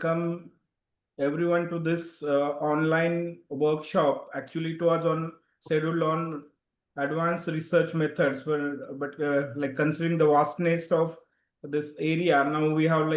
welcome everyone to this online workshop. Actually, it was on scheduled on advanced research methods, but like considering the vastness of this area, now we have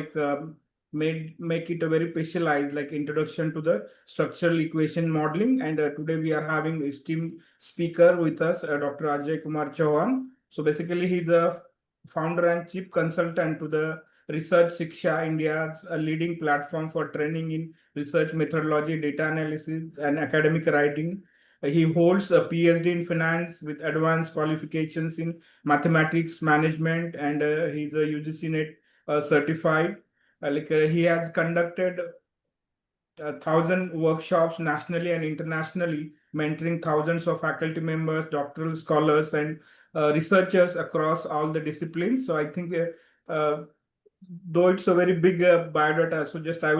make it a very specialized like introduction to the structural equation modeling. And today we are having esteemed speaker with us, Dr. Ajay Kumar Chauhan. So basically, he's a founder and chief consultant to the Research Shiksha, India's a leading platform for training in research methodology, data analysis, and academic writing. He holds a PhD in finance with advanced qualifications in mathematics management, and he's a UGC NET certified. He has conducted 1,000 workshops nationally and internationally, mentoring thousands of faculty members, doctoral scholars, and researchers across all the disciplines. So I think, though it's a very big biodata, so just I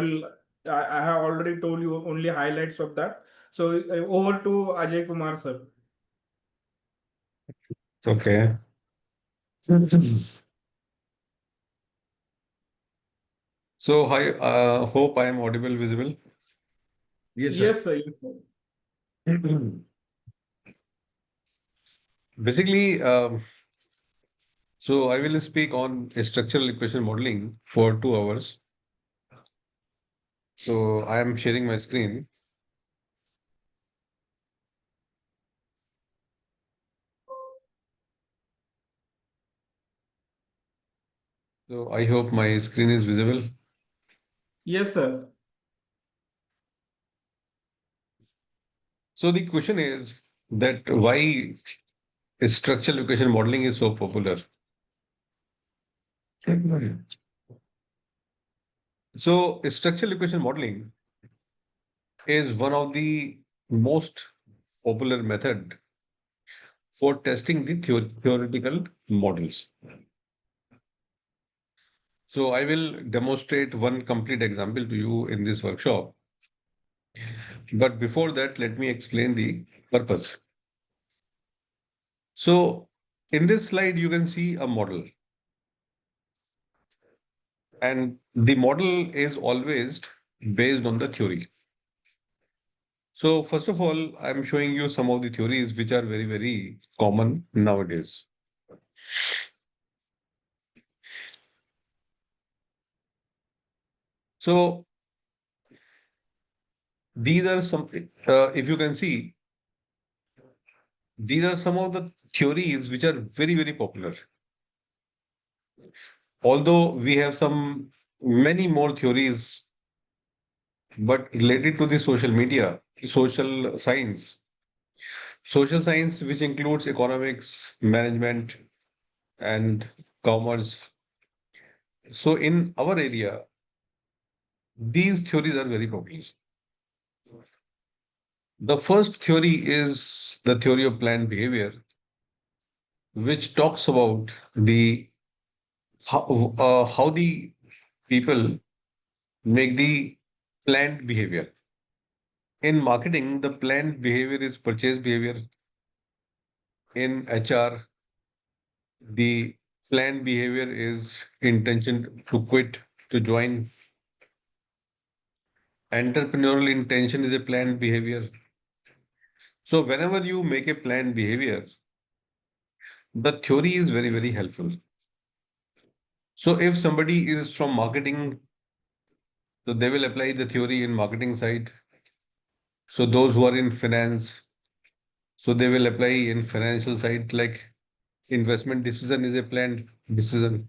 have already told you only highlights of that. So over to Ajay Kumar sir. Okay. So, hi, hope I am audible, visible. Yes, sir. Yes, sir. Yes, sir. Basically, so I will speak on structural equation modeling for 2 hours. So I am sharing my screen. So I hope my screen is visible. Yes, sir. So the question is that why structural equation modeling is so popular. So structural equation modeling is one of the most popular method for testing the theoretical models. So I will demonstrate one complete example to you in this workshop. But before that, let me explain the purpose. So in this slide, you can see a model. And the model is always based on the theory. So first of all, I'm showing you some of the theories which are very, very common nowadays. So these are some, if you can see, these are some of the theories which are very, very popular. Although we have some many more theories, but related to the social media, social science, which includes economics, management, and commerce. So in our area, these theories are very popular. The first theory is the theory of planned behavior, which talks about the how the people make the planned behavior. In marketing, the planned behavior is purchase behavior. In HR, the planned behavior is intention to quit, to join. Entrepreneurial intention is a planned behavior. So whenever you make a planned behavior, the theory is very, very helpful. So if somebody is from marketing, so they will apply the theory in marketing side. So those who are in finance, so they will apply in financial side, like investment decision is a planned decision.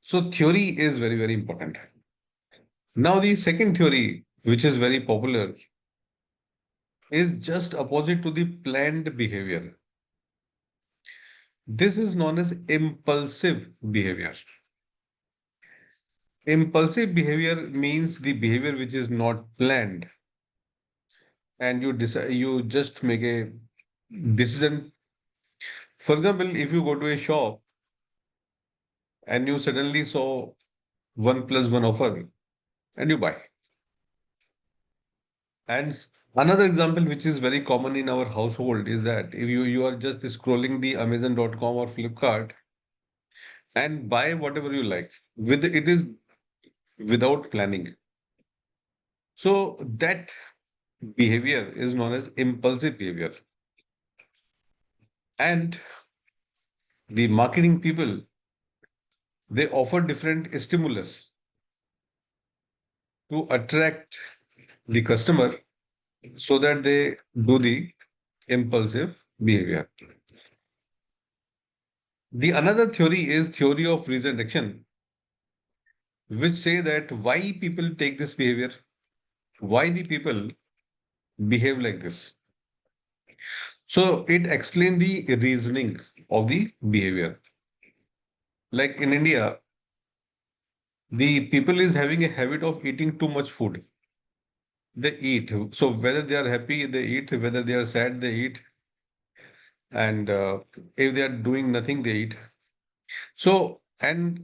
So theory is very, very important. Now the second theory, which is very popular, is just opposite to the planned behavior. This is known as impulsive behavior. Impulsive behavior means the behavior which is not planned, and you decide, you just make a decision. For example, if you go to a shop and you suddenly saw 1+1 offer and you buy. And another example which is very common in our household is that if you are just scrolling the Amazon.com or Flipkart and buy whatever you like, with it is without planning. So that behavior is known as impulsive behavior. And the marketing people, they offer different stimulus to attract the customer so that they do the impulsive behavior. The another theory is theory of reasoned action, which say that why people take this behavior, why the people behave like this. So it explains the reasoning of the behavior. Like in India, the people is having a habit of eating too much food. They eat. So whether they are happy, they eat. Whether they are sad, they eat. And if they are doing nothing, they eat. So, and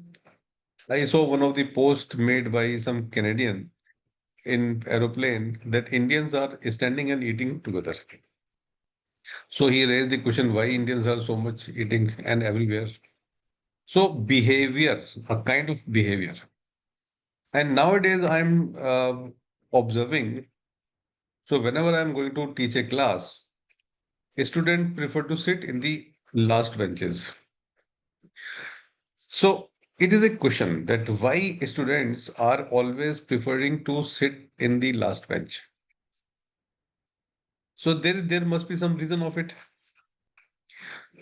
I saw one of the posts made by some Canadian in aeroplane that Indians are standing and eating together. So he raised the question why Indians are so much eating and everywhere. So behavior, a kind of behavior. And nowadays I'm observing. So whenever I'm going to teach a class, students prefer to sit in the last benches. So it is a question that why students are always preferring to sit in the last bench. So there must be some reason of it.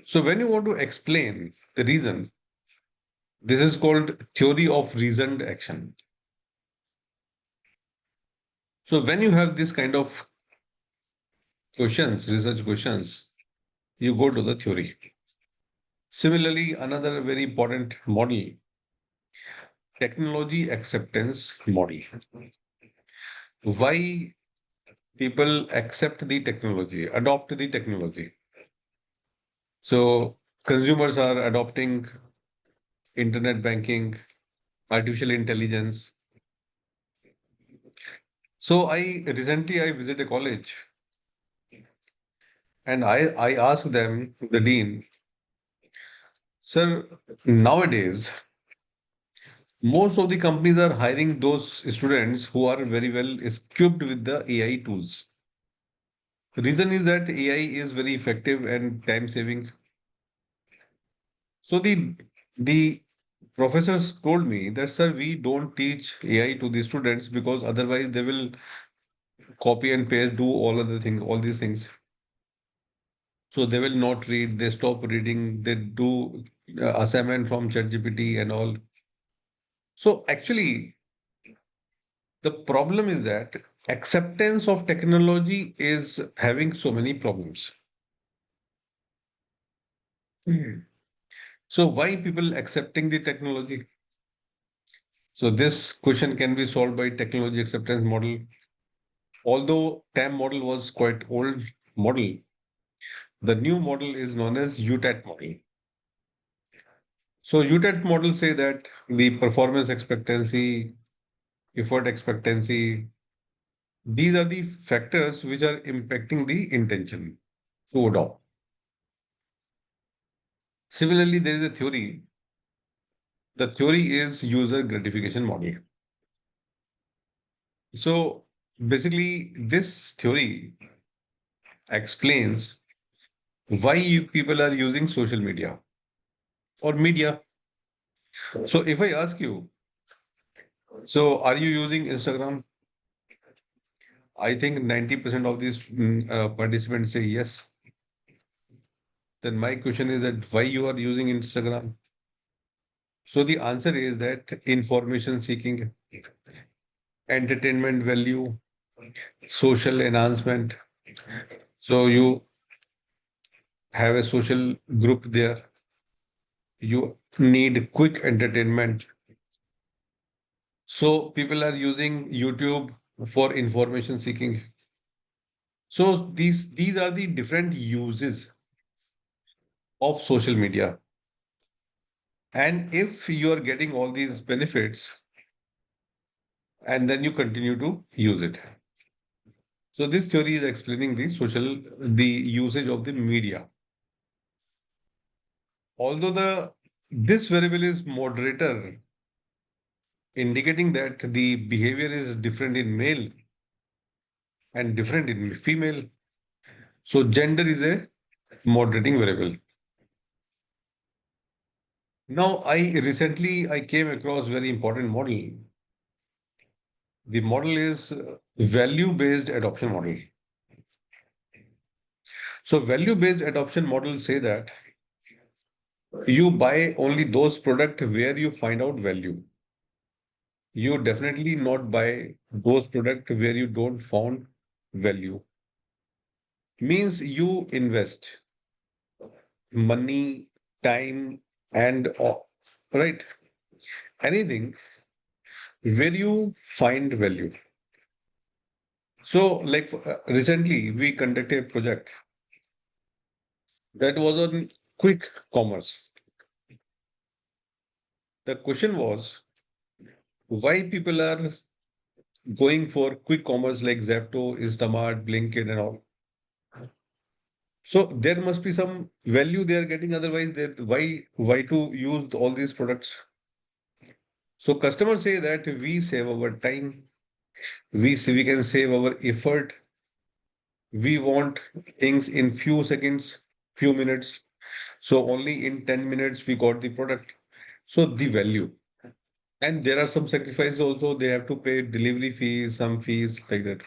So when you want to explain the reason, this is called theory of reasoned action. So when you have this kind of questions, research questions, you go to the theory. Similarly, another very important model, technology acceptance model. Why people accept the technology, adopt the technology. So consumers are adopting internet banking, artificial intelligence. So I visited a college and I asked them, the dean, sir, nowadays most of the companies are hiring those students who are very well equipped with the AI tools. The reason is that AI is very effective and time saving. So the professors told me that, sir, we don't teach AI to the students because otherwise they will copy and paste, do all other things, all these things. So they will not read, they stop reading, they do assignment from ChatGPT and all. So actually, the problem is that acceptance of technology is having so many problems. Hmm. So why people accepting the technology? So this question can be solved by technology acceptance model. Although TAM model was quite old model, the new model is known as UTAT model. So UTAT model say that the performance expectancy, effort expectancy, these are the factors which are impacting the intention to adopt. Similarly, there is a theory. The theory is user gratification model. So basically, this theory explains why people are using social media or media. So if I ask you, so are you using Instagram? I think 90% of these participants say yes. Then my question is that why you are using Instagram? So the answer is that information seeking, entertainment value, social enhancement. So you have a social group there. You need quick entertainment. So people are using YouTube for information seeking. So these are the different uses of social media. And if you are getting all these benefits and then you continue to use it. So this theory is explaining the usage of the media. Although this variable is moderator indicating that the behavior is different in male and different in female. So gender is a moderating variable. Now, I came across very important model. The model is value-based adoption model. So value-based adoption models say that you buy only those products where you find out value. You definitely not buy those products where you don't found value. Means you invest money, time, and right, anything where you find value. So, like recently, we conducted a project that was on quick commerce. The question was why people are going for quick commerce like Zepto, Instamart, Blinkit, and all. So there must be some value they are getting. Otherwise, why to use all these products? So customers say that we save our time, we can save our effort. We want things in few seconds, few minutes. So only in 10 minutes we got the product. So the value. And there are some sacrifices also. They have to pay delivery fees, some fees like that.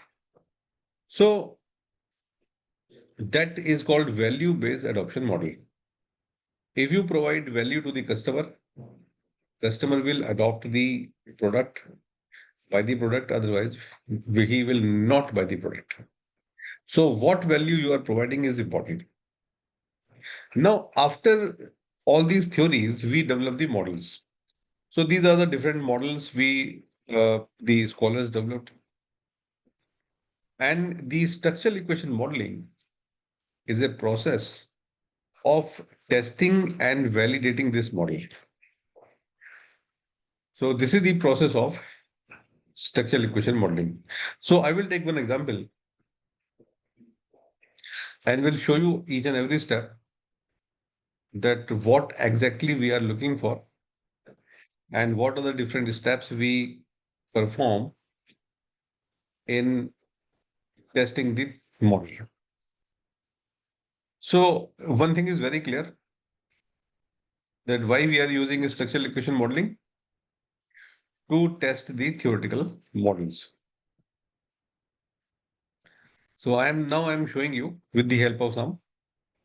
So that is called value-based adoption model. If you provide value to the customer will adopt the product, buy the product, otherwise he will not buy the product. So what value you are providing is important. Now, after all these theories, we develop the models. So these are the different models the scholars developed. And the structural equation modeling is a process of testing and validating this model. So this is the process of structural equation modeling. So I will take one example and will show you each and every step that what exactly we are looking for and what are the different steps we perform in testing the model. So one thing is very clear that why we are using structural equation modeling to test the theoretical models. So I'm showing you with the help of some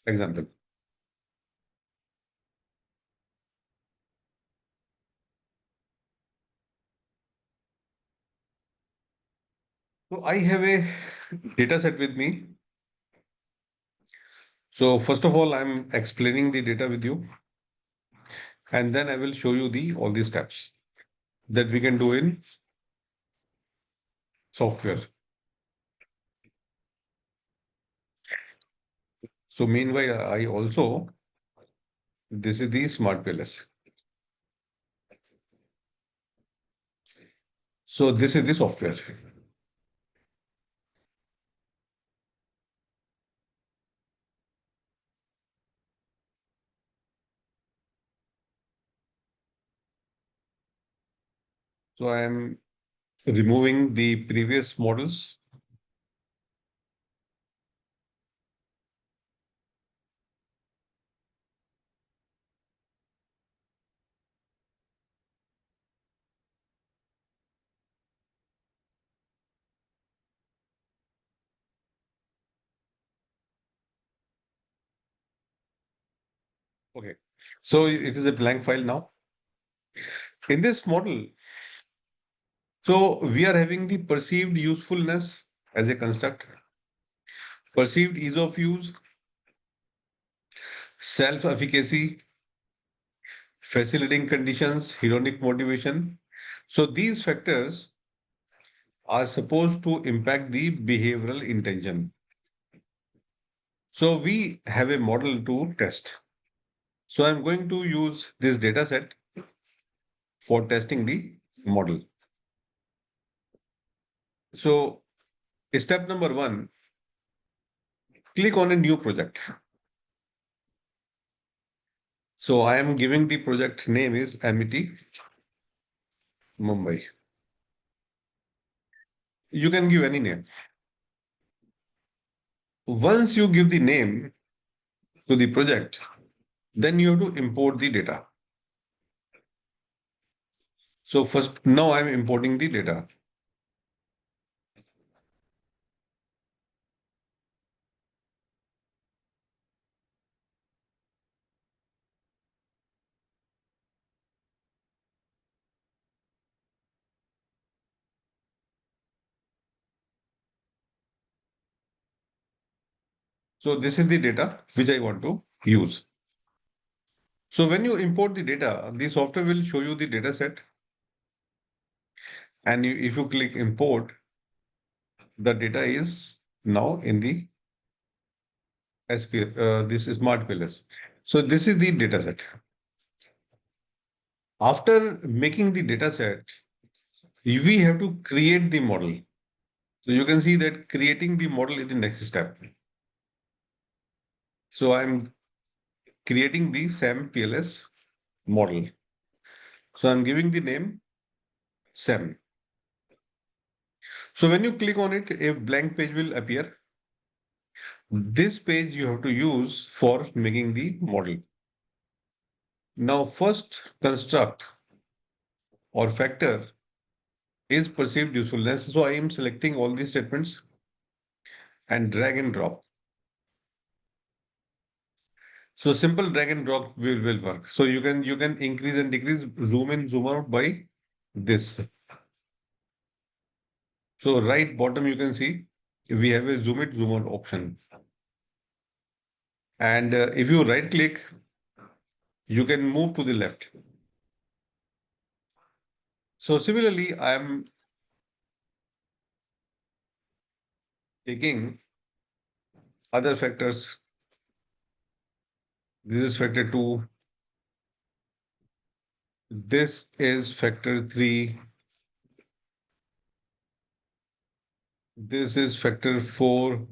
example. So I have a data set with me. So first of all, I'm explaining the data with you, and then I will show you all the steps that we can do in software. So meanwhile, this is the Smart PLS. So this is the software. So I am removing the previous models. Okay. So it is a blank file now. In this model, so we are having the perceived usefulness as a construct, perceived ease of use, self-efficacy, facilitating conditions, hedonic motivation. So these factors are supposed to impact the behavioral intention. So we have a model to test. So I'm going to use this data set for testing the model. So step number 1, click on a new project. So I am giving the project name is MET. Mumbai. You can give any name. Once you give the name to the project, then you have to import the data. So first, now I'm importing the data. So this is the data which I want to use. So when you import the data, the software will show you the data set. And if you click import, the data is now in the this is Smart PLS. So this is the data set. After making the data set, we have to create the model. So you can see that creating the model is the next step. So I'm creating the SAM PLS model. So I'm giving the name SAM. So when you click on it, a blank page will appear. This page you have to use for making the model. Now first construct or factor is perceived usefulness. So I am selecting all these statements and drag and drop. So simple drag and drop will work. So you can increase and decrease, zoom in, zoom out by this. So right bottom you can see we have a zoom it, zoom out option. And if you right click, you can move to the left. So similarly, I am taking other factors. This is factor 2. This is factor 3. This is factor 4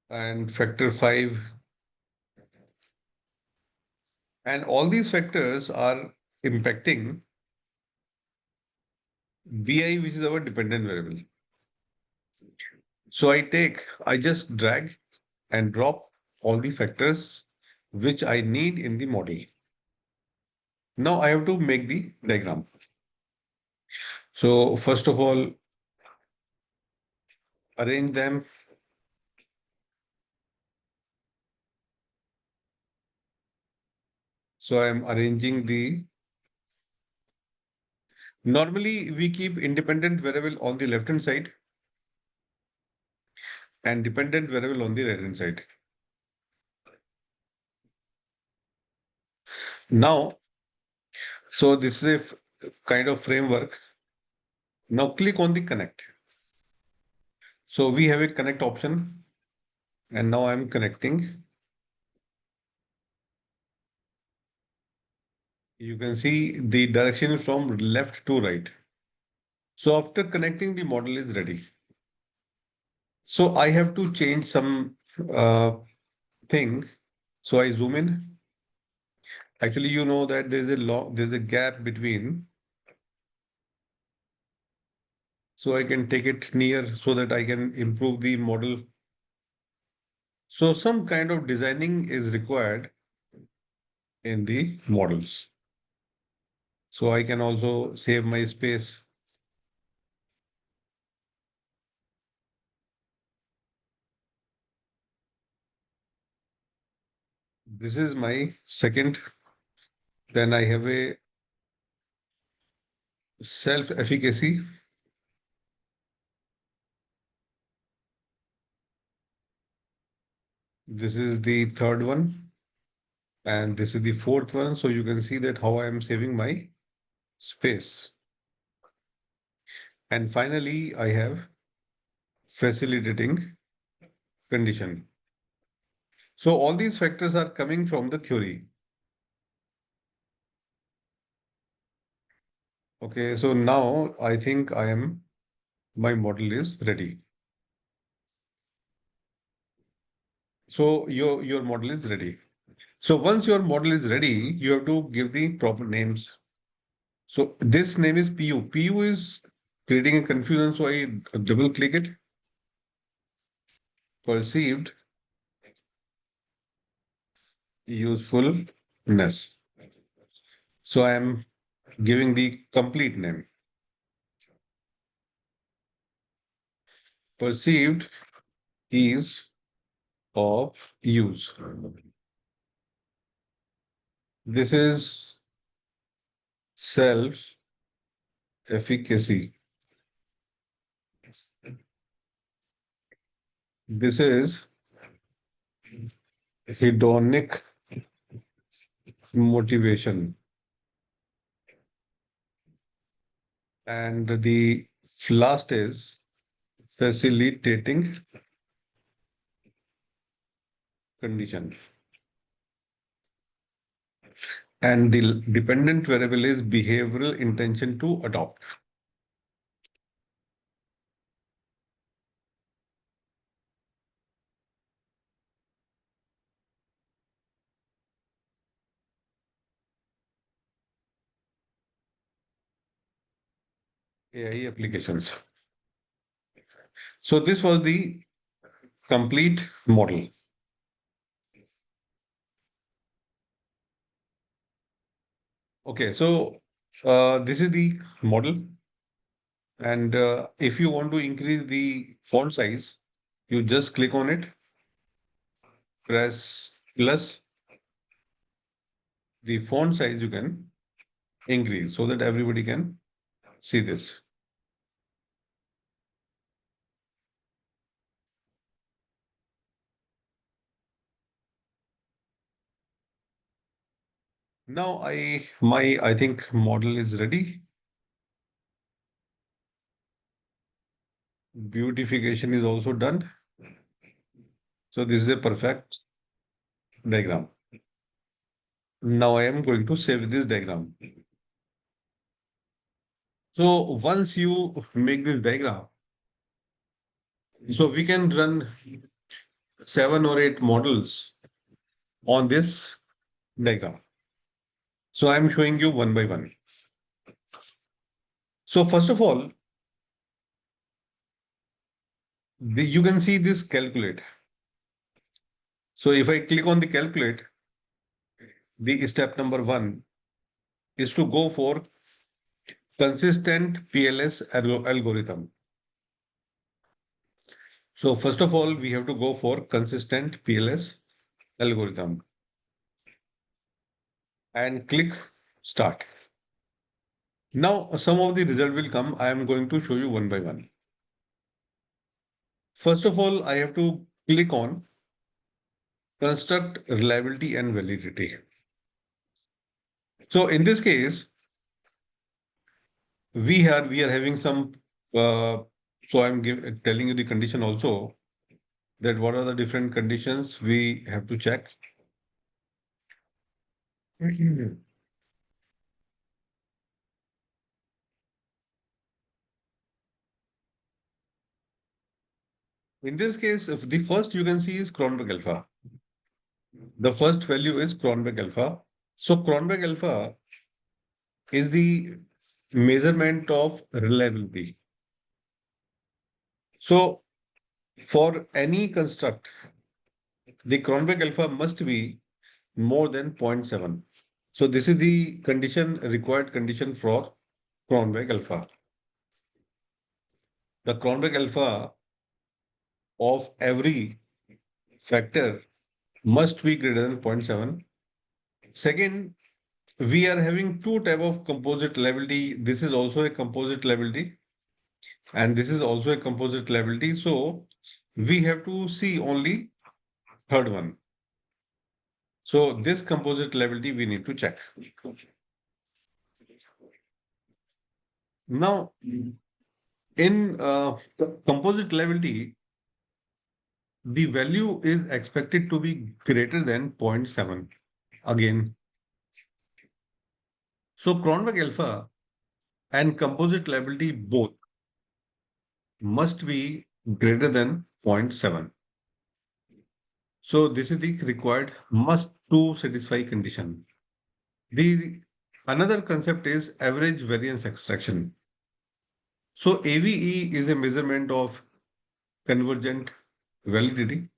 and factor 5. And all these factors are impacting BI, which is our dependent variable. So I just drag and drop all the factors which I need in the model. Now I have to make the diagram. So first of all, arrange them. So I am arranging the. Normally we keep independent variable on the left hand side and dependent variable on the right hand side. Now, so this is a kind of framework. Now click on the connect. So we have a connect option and now I'm connecting. You can see the direction is from left to right. So after connecting, the model is ready. So I have to change some thing. So I zoom in. Actually, you know that there's a gap between. So I can take it near so that I can improve the model. So some kind of designing is required in the models. So I can also save my space. This is my second. Then I have a self-efficacy. This is the third one. And this is the fourth one. So you can see that how I am saving my space. And finally, I have facilitating condition. So all these factors are coming from the theory. Okay, so now I think my model is ready. So your model is ready. So once your model is ready, you have to give the proper names. So this name is PU. PU is creating a confusion, so I double click it. Perceived usefulness. So I am giving the complete name. Perceived ease of use. This is self efficacy. This is hedonic motivation. And the last is facilitating condition. And the dependent variable is behavioral intention to adopt. AI applications. So this was the complete model. Okay, so this is the model. And if you want to increase the font size, you just click on it, press plus, the font size you can increase so that everybody can see this. Now I think model is ready. Beautification is also done. So this is a perfect diagram. Now I am going to save this diagram. So once you make this diagram, so we can run 7 or 8 models on this diagram. So I'm showing you one by one. So first of all, you can see this calculate. So if I click on the calculate, the step number 1 is to go for consistent PLS algorithm. So first of all, we have to go for consistent PLS algorithm and click start. Now some of the result will come. I am going to show you one by one. First of all, I have to click on construct reliability and validity. So in this case, we are having some. So I'm telling you the condition also, that what are the different conditions we have to check. In this case, if the first you can see is Cronberg alpha. The first value is Cronberg alpha. So Cronberg alpha is the measurement of reliability. So for any construct, the Cronberg alpha must be more than 0.7. So this is the condition, required condition for Cronberg alpha. The Cronberg alpha of every factor must be greater than 0.7. Second, we are having two type of composite reliability. This is also a composite reliability, and this is also a composite reliability. So we have to see only third one. So this composite reliability we need to check. Now, in composite reliability, the value is expected to be greater than 0.7. Again, so Cronberg alpha and composite reliability both must be greater than 0.7. So this is the required to satisfy condition. The another concept is average variance extraction. So AVE is a measurement of convergent validity.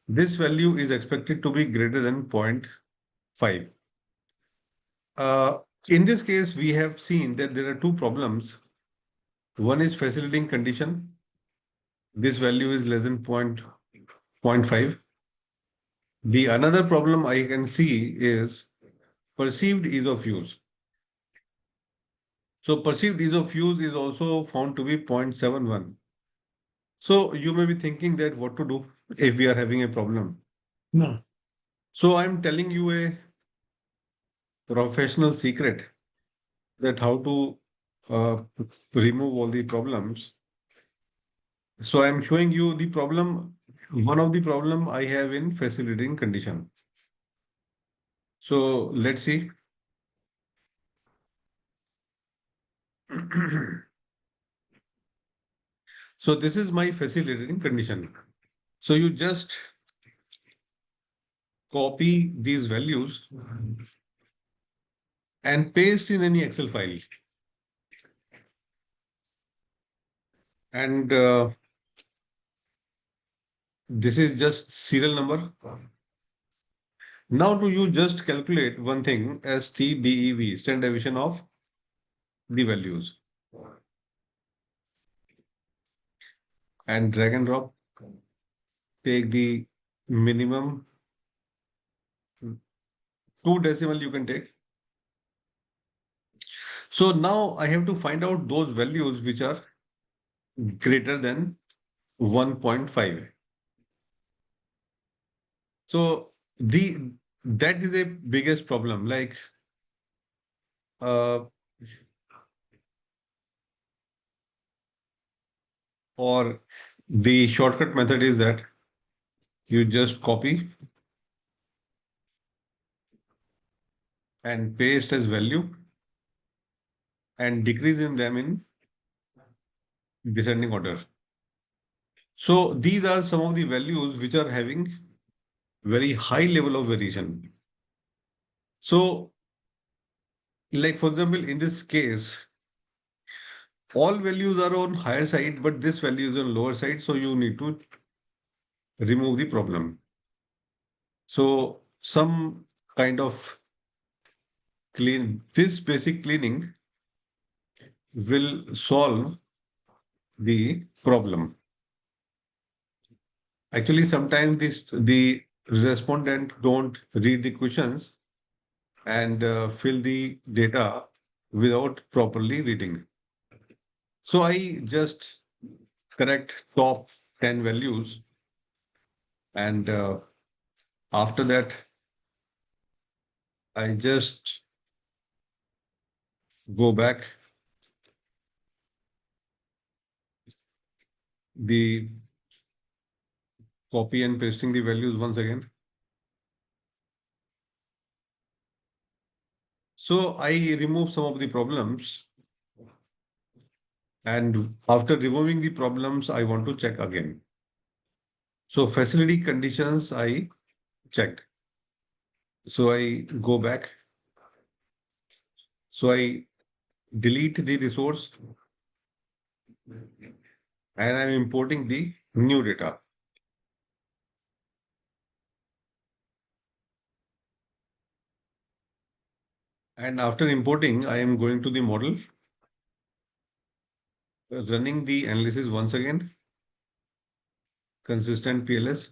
This value is expected to be greater than 0.5. In this case, we have seen that there are two problems. One is facilitating condition. This value is less than 0.5. The another problem I can see is perceived ease of use. So perceived ease of use is also found to be 0.71. So you may be thinking that what to do if we are having a problem. No. So I'm telling you a professional secret that how to remove all the problems. So I'm showing you the problem, one of the problem I have in facilitating condition. So let's see. So this is my facilitating condition. So you just copy these values and paste in any Excel file. And this is just serial number. Now do you just calculate one thing as TDEV, standard deviation of the values. And drag and drop. Take the minimum 2 decimal you can take. So now I have to find out those values which are greater than 1.5. So that is a biggest problem. Like or the shortcut method is that you just copy and paste as value and decrease in them in descending order. So these are some of the values which are having very high level of variation. So like for example, in this case, all values are on higher side, but this value is on lower side. So you need to remove the problem. So some kind of this basic cleaning will solve the problem. Actually, sometimes the respondent don't read the questions and fill the data without properly reading. So I just correct top 10 values and after that, I just go back the copy and pasting the values once again. So I remove some of the problems. And after removing the problems, I want to check again. So facility conditions, I checked. So I go back. So I delete the resource and I'm importing the new data. And after importing, I am going to the model, running the analysis once again, consistent PLS.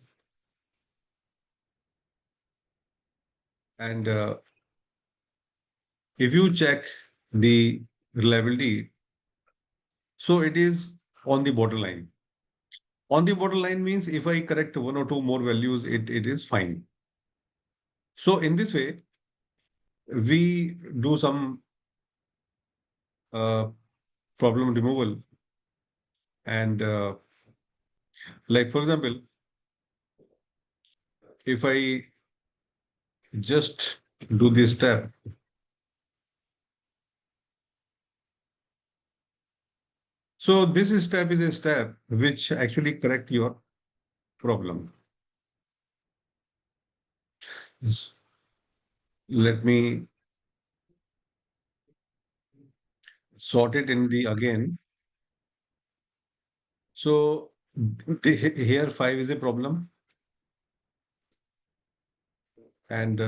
And if you check the reliability, so it is on the borderline. On the borderline means if I correct one or two more values, it is fine. So in this way, we do some problem removal. And like, for example, if I just do this step, so this step is a step which actually correct your problem. Yes. let me sort it in the again. So here 5 is a problem, and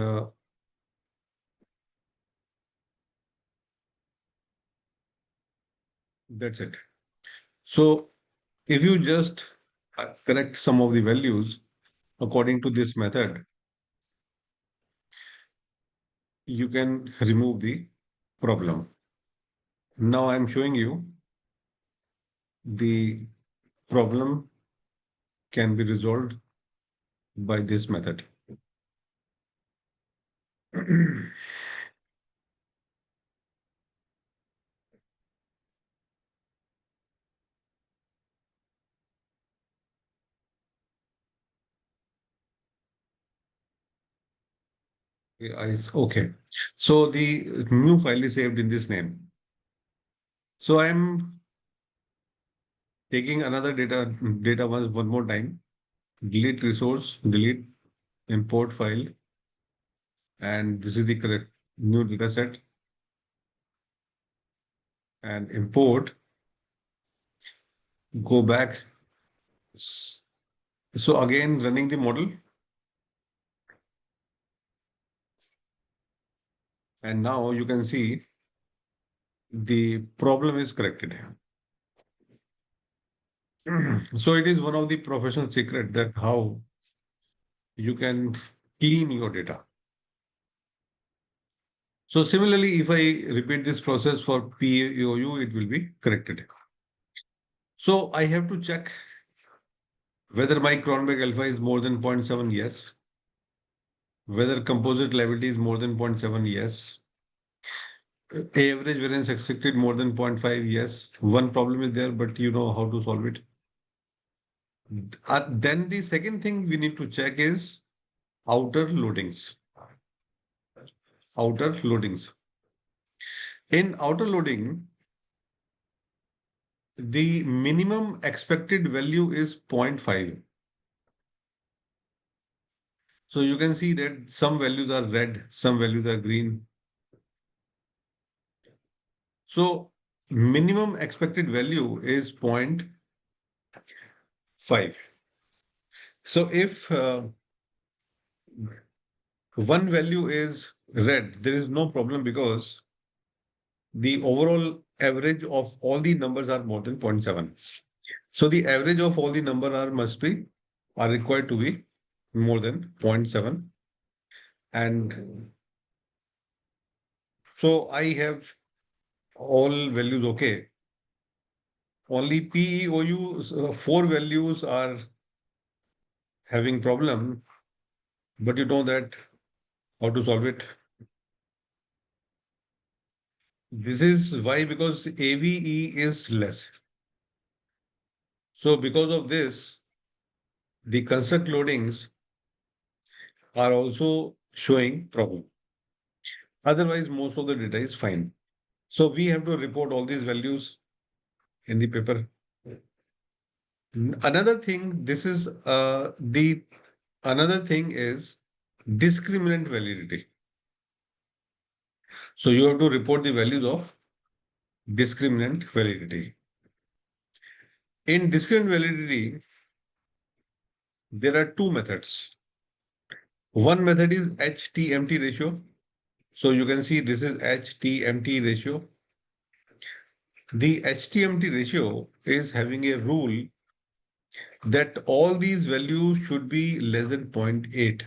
that's it. So if you just correct some of the values according to this method, you can remove the problem. Now I'm showing you the problem can be resolved by this method. Okay. So the new file is saved in this name. So I'm taking another data one more time. Delete resource, delete import file, and this is the correct new data set. And import, go back. So again, running the model. And now you can see the problem is corrected. So it is one of the professional secret that how you can clean your data. So similarly, if I repeat this process for PAOU, it will be corrected. So I have to check whether my Cronbach alpha is more than 0.7, yes. Whether composite liability is more than 0.7, yes. Average variance expected more than 0.5, yes. One problem is there, but you know how to solve it. Then the second thing we need to check is outer loadings. Outer loadings. In outer loading, the minimum expected value is 0.5. So you can see that some values are red, some values are green. So minimum expected value is 0.5. So if one value is red, there is no problem because the overall average of all the numbers are more than 0.7. So the average of all the number are required to be more than 0.7. And so I have all values okay. Only PEOU 4 values are having problem, but you know that how to solve it. This is why, because AVE is less. So because of this, the construct loadings are also showing problem. Otherwise, most of the data is fine. So we have to report all these values in the paper. Another thing, another thing is discriminant validity. So you have to report the values of discriminant validity. In discriminant validity, there are two methods. One method is HTMT ratio. So you can see this is HTMT ratio. The HTMT ratio is having a rule that all these values should be less than 0.8.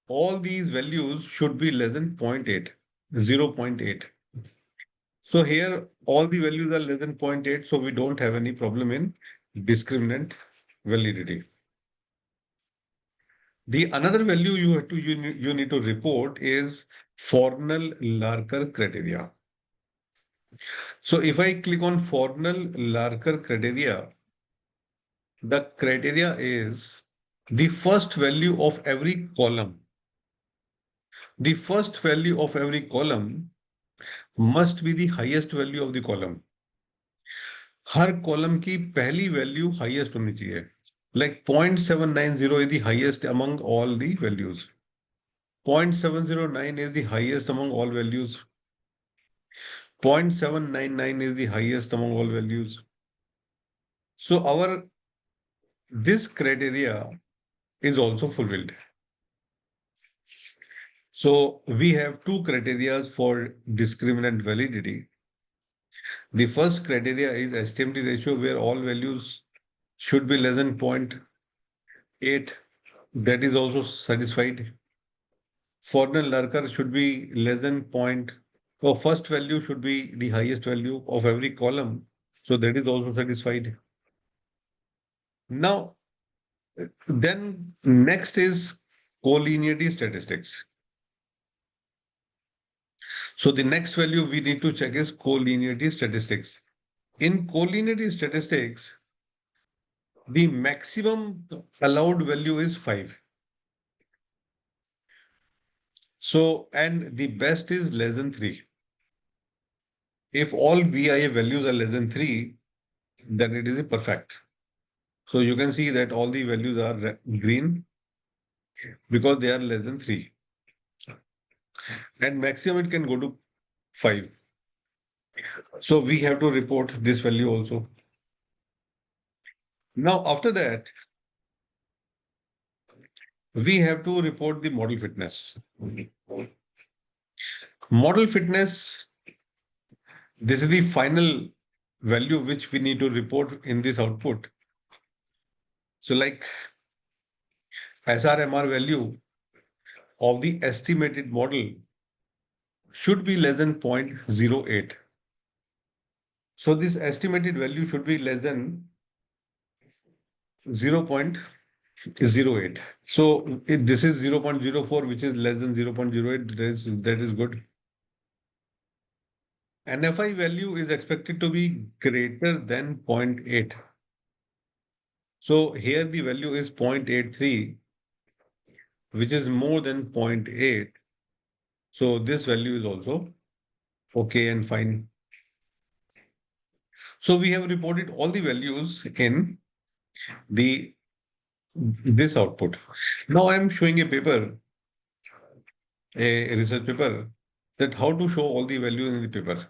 All these values should be less than 0.8, 0.8. So here all the values are less than 0.8, so we don't have any problem in discriminant validity. The another value you need to report is Fornell-Larker criteria. So if I click on Fornell-Larker criteria, the criteria is the first value of every column. The first value of every column must be the highest value of the column. Her column की पहली value highest होनी चाहिए. Like 0.790 is the highest among all the values. 0.709 is the highest among all values. 0.799 is the highest among all values. So this criteria is also fulfilled. So we have two criteria for discriminant validity. The first criteria is STMT ratio, where all values should be less than 0.8. That is also satisfied. Fortnell Lurker should be less than first value should be the highest value of every column. So that is also satisfied. Now, then next is collinearity statistics. So the next value we need to check is collinearity statistics. In collinearity statistics, the maximum allowed value is 5. So, and the best is less than 3. If all VIA values are less than 3, then it is a perfect. So you can see that all the values are green because they are less than 3. And maximum it can go to 5. So we have to report this value also. Now, after that, we have to report the model fitness. Model fitness, this is the final value which we need to report in this output. So like SRMR value of the estimated model should be less than 0.08. So this estimated value should be less than 0.08. So this is 0.04, which is less than 0.08. That is good. NFI value is expected to be greater than 0.8. So here the value is 0.83, which is more than 0.8. So this value is also okay and fine. So we have reported all the values in this output. Now I'm showing a paper, a research paper, that how to show all the values in the paper.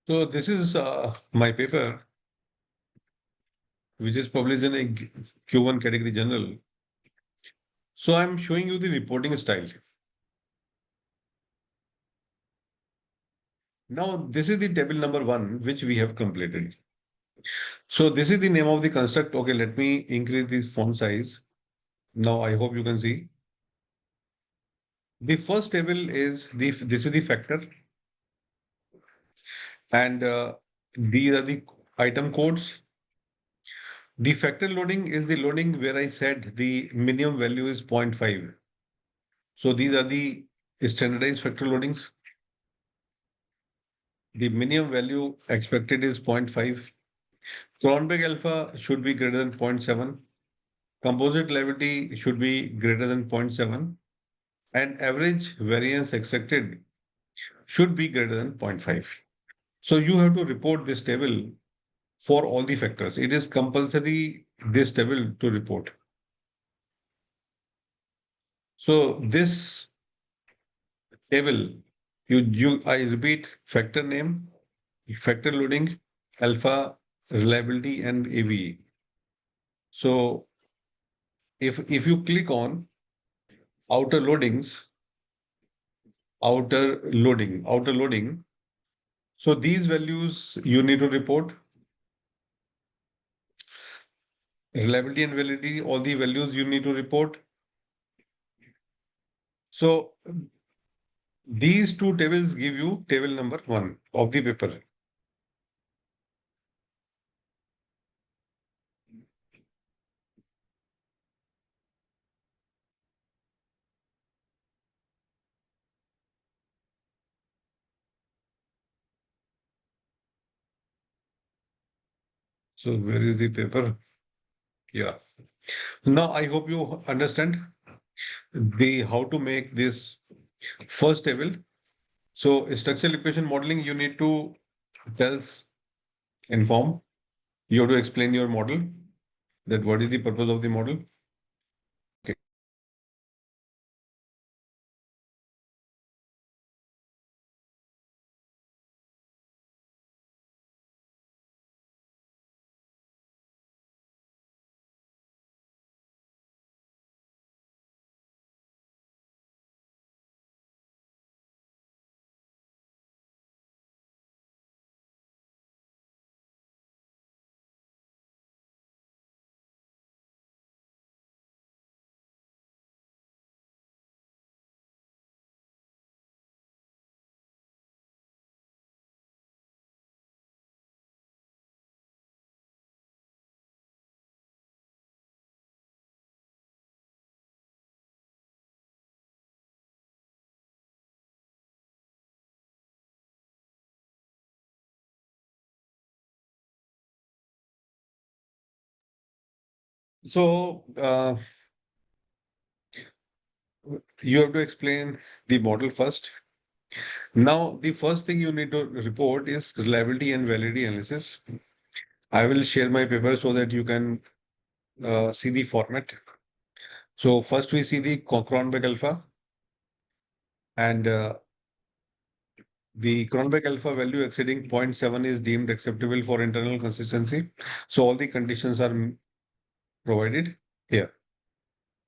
So this is my paper, which is published in a Q1 category journal. So I'm showing you the reporting style. Now this is the table number 1, which we have completed. So this is the name of the construct. Okay, let me increase the font size. Now I hope you can see. The first table is this is the factor, and these are the item codes. The factor loading is the loading where I said the minimum value is 0.5. So these are the standardized factor loadings. The minimum value expected is 0.5. Cronberg alpha should be greater than 0.7. Composite liability should be greater than 0.7. And average variance expected should be greater than 0.5. So you have to report this table for all the factors. It is compulsory this table to report. So this table, I repeat, factor name, factor loading, alpha, reliability, and AVE. So if you click on outer loading, so these values you need to report. Reliability and validity, all the values you need to report. So These two tables give you table number 1 of the paper. So where is the paper? Yeah. Now I hope you understand the how to make this first table. So structural equation modeling, you need to tell, inform, you have to explain your model, that what is the purpose of the model. Okay. So you have to explain the model first. Now, the first thing you need to report is reliability and validity analysis. I will share my paper so that you can see the format. So first we see the Cronbach alpha, and the Cronbach alpha value exceeding 0.7 is deemed acceptable for internal consistency. So all the conditions are provided here.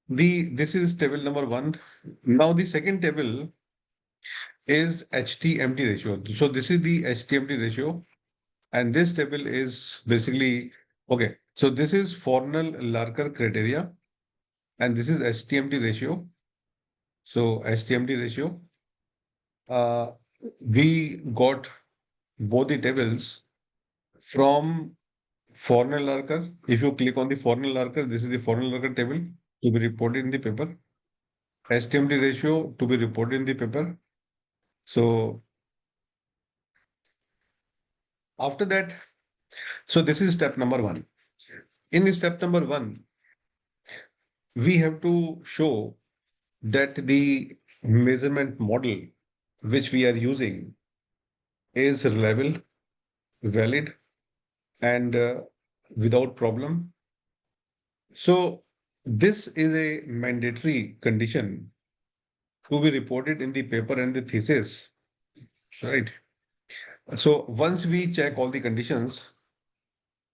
This is table number 1. Now the second table is HT-empty ratio. So this is the HT-empty ratio, and this table is basically okay. So this is Fornell-Larker criteria, and this is HT-empty ratio. So HT-empty ratio, uh, we got both the tables from Fornell-Larker. If you click on the Fornell-Larker, this is the Fornell-Larker table to be reported in the paper. HT-empty ratio to be reported in the paper. So after that, so this is step number 1. In step number 1, we have to show that the measurement model which we are using is reliable, valid, and without problem. So this is a mandatory condition to be reported in the paper and the thesis, right? So once we check all the conditions,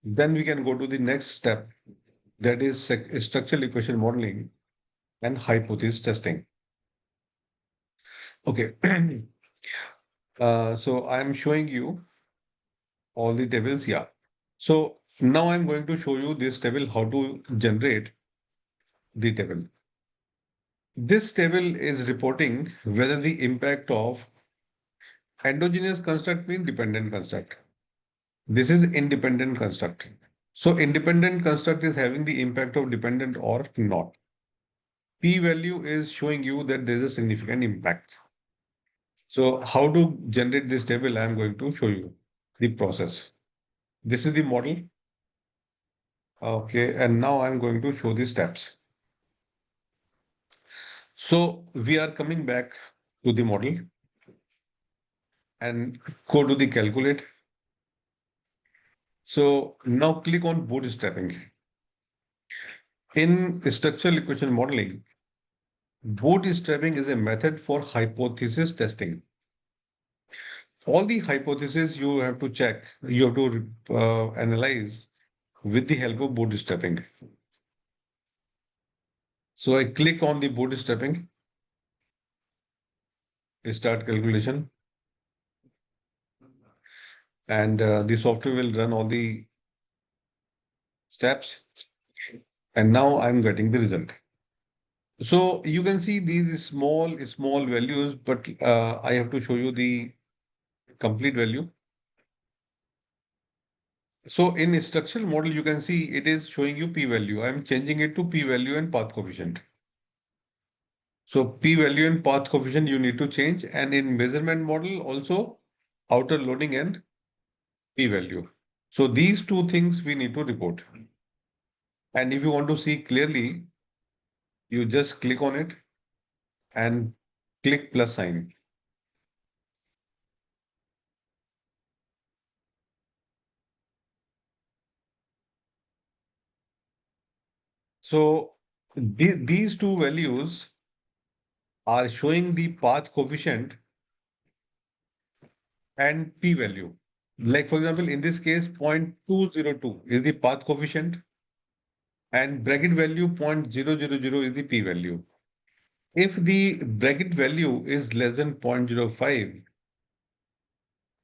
then we can go to the next step, that is structural equation modeling and hypothesis testing. Okay. So I'm showing you all the tables. Yeah. So now I'm going to show you this table, how to generate the table. This table is reporting whether the impact of endogenous construct means dependent construct. This is independent construct. So independent construct is having the impact of dependent or not. P value is showing you that there is a significant impact. So how to generate this table, I'm going to show you the process. This is the model. Okay, and now I'm going to show the steps. So we are coming back to the model and go to the calculate. So now click on bootstrapping. In structural equation modeling, bootstrapping is a method for hypothesis testing. All the hypotheses you have to check, you have to analyze with the help of bootstrapping. So I click on the bootstrapping, start calculation, and the software will run all the steps. And now I'm getting the result. So you can see these small values, but I have to show you the complete value. So in a structural model, you can see it is showing you p-value. I'm changing it to p-value and path coefficient. So p-value and path coefficient you need to change. And in measurement model also outer loading and p-value. So these two things we need to report. And if you want to see clearly, you just click on it and click plus sign. So these two values are showing the path coefficient and p-value. Like for example, in this case, 0.202 is the path coefficient and bracket value 0.000 is the p-value. If the bracket value is less than 0.05,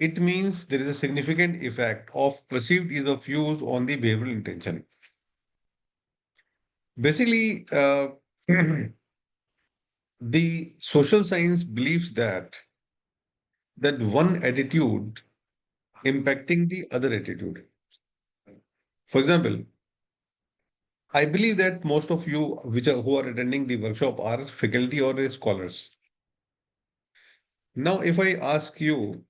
it means there is a significant effect of perceived ease of use on the behavioral intention. Basically, the social science believes that one attitude impacting the other attitude. For example, I believe that most of you who are attending the workshop are faculty or scholars. Now, if I ask you,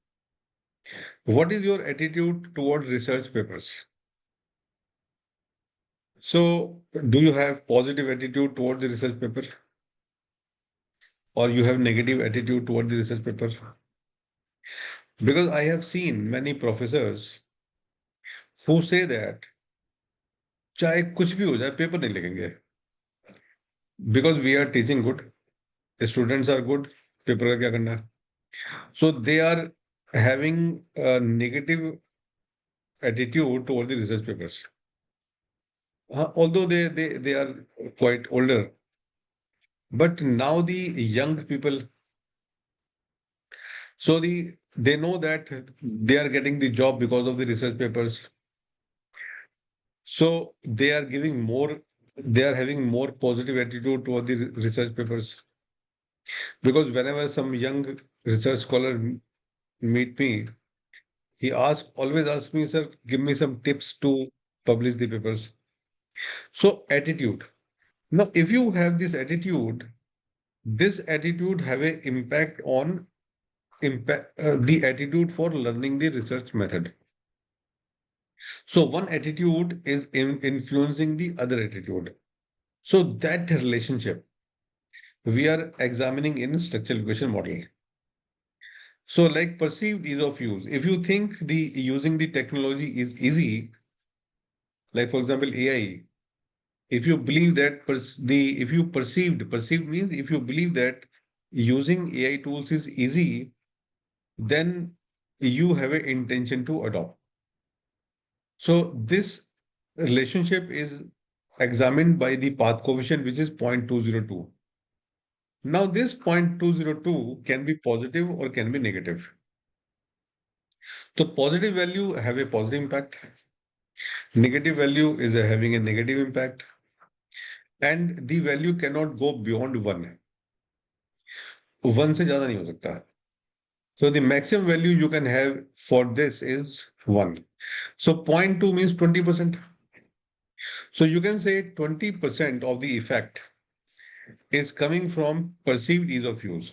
what is your attitude towards research papers? So, do you have positive attitude toward the research paper, or you have negative attitude toward the research paper? Because I have seen many professors who say that चाहे कुछ भी हो जाए paper नहीं लिखेंगे because we are teaching good, students are good, paper का क्या करना है? So they are having a negative attitude toward the research papers. Although they are quite older, but now the young people, so they know that they are getting the job because of the research papers. So they are they are having more positive attitude toward the research papers. Because whenever some young research scholar meet me, he always asks me, sir, give me some tips to publish the papers. So attitude. Now, if you have this attitude have a impact on the attitude for learning the research method. So one attitude is influencing the other attitude. So that relationship we are examining in structural equation model. So like perceived ease of use, if you think the using the technology is easy, like for example AI, if you believe that if you perceived means if you believe that using AI tools is easy, then you have an intention to adopt. So this relationship is examined by the path coefficient, which is 0.202. Now this 0.202 can be positive or can be negative. So positive value have a positive impact. Negative value is having a negative impact. And the value cannot go beyond 1. 1 से ज़्यादा नहीं हो सकता. So the maximum value you can have for this is 1. So 0.2 means 20%. So you can say 20% of the effect is coming from perceived ease of use.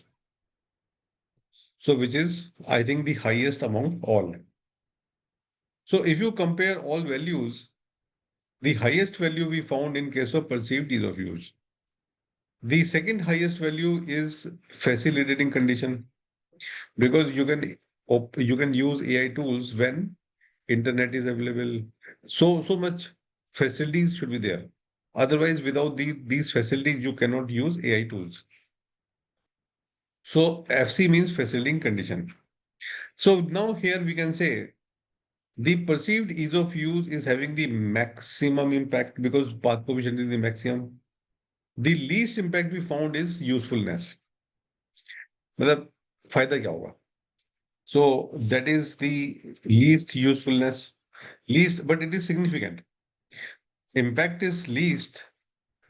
So which is, I think, the highest among all. So if you compare all values, the highest value we found in case of perceived ease of use. The second highest value is facilitating condition, because you can use AI tools when internet is available. So much facilities should be there. Otherwise, without these facilities, you cannot use AI tools. So FC means facilitating condition. So now here we can say the perceived ease of use is having the maximum impact because path coefficient is the maximum. The least impact we found is usefulness. मतलब फायदा क्या होगा? So that is the least usefulness, least, but it is significant. Impact is least,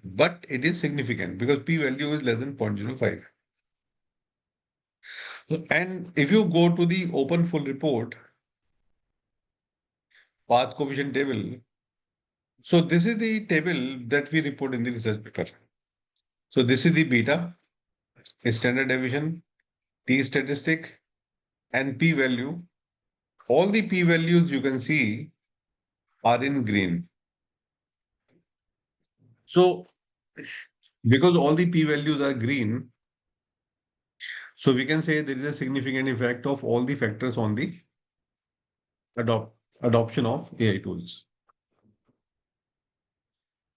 but it is significant because p-value is less than 0.05. And if you go to the open full report path coefficient table, so this is the table that we report in the research paper. So this is the beta, standard deviation, t statistic, and p-value. All the p-values you can see are in green. So because all the p-values are green, so we can say there is a significant effect of all the factors on the adoption of AI tools.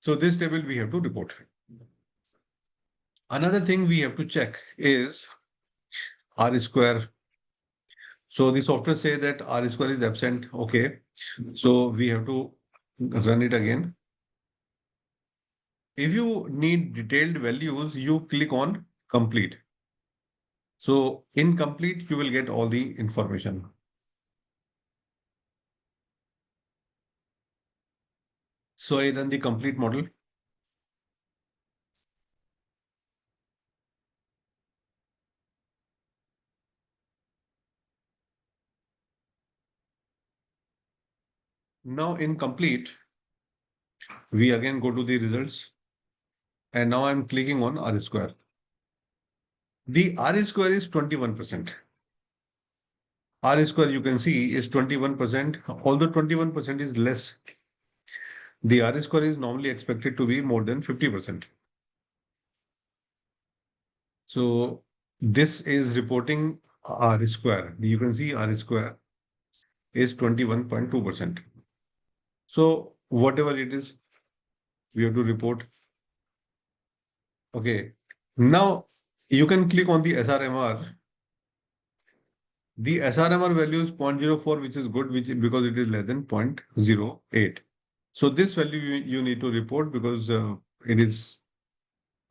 So this table we have to report. Another thing we have to check is R square. So the software say that R square is absent. Okay. So we have to run it again. If you need detailed values, you click on complete. So in complete, you will get all the information. So I run the complete model. Now in complete, we again go to the results. And now I'm clicking on R square. The R square is 21%. R square you can see is 21%, although 21% is less. The R square is normally expected to be more than 50%. So this is reporting R square. You can see R square is 21.2%. So whatever it is, we have to report. Okay. Now you can click on the SRMR. The SRMR value is 0.04, which is good, because it is less than 0.08. So this value you need to report because it is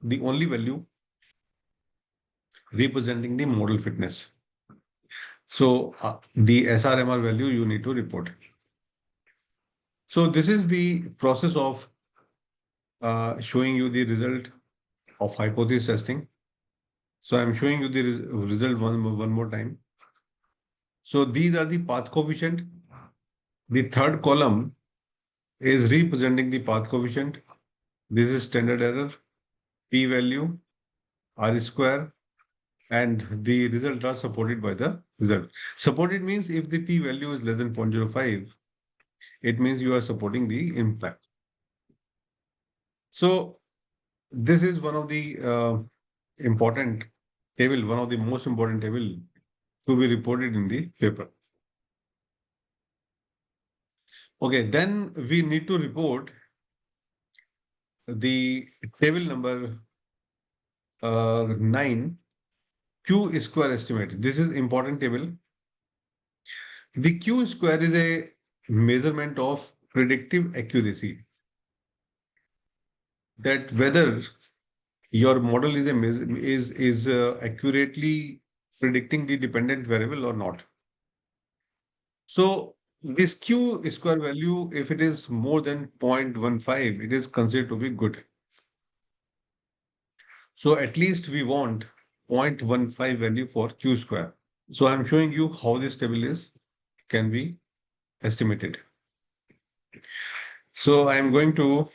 the only value representing the model fitness. So the SRMR value you need to report. So this is the process of showing you the result of hypothesis testing. So I'm showing you the result one more time. So these are the path coefficient. The third column is representing the path coefficient. This is standard error, p-value, R square, and the result are supported by the result. Supported means if the p-value is less than 0.05, it means you are supporting the impact. So this is one of the important table, one of the most important table to be reported in the paper. Okay, then we need to report the table number 9, Q square estimate. This is important table. The Q square is a measurement of predictive accuracy. That whether your model is accurately predicting the dependent variable or not. So this Q square value, if it is more than 0.15, it is considered to be good. So at least we want 0.15 value for Q square. So I'm showing you how this table can be estimated. So I'm going to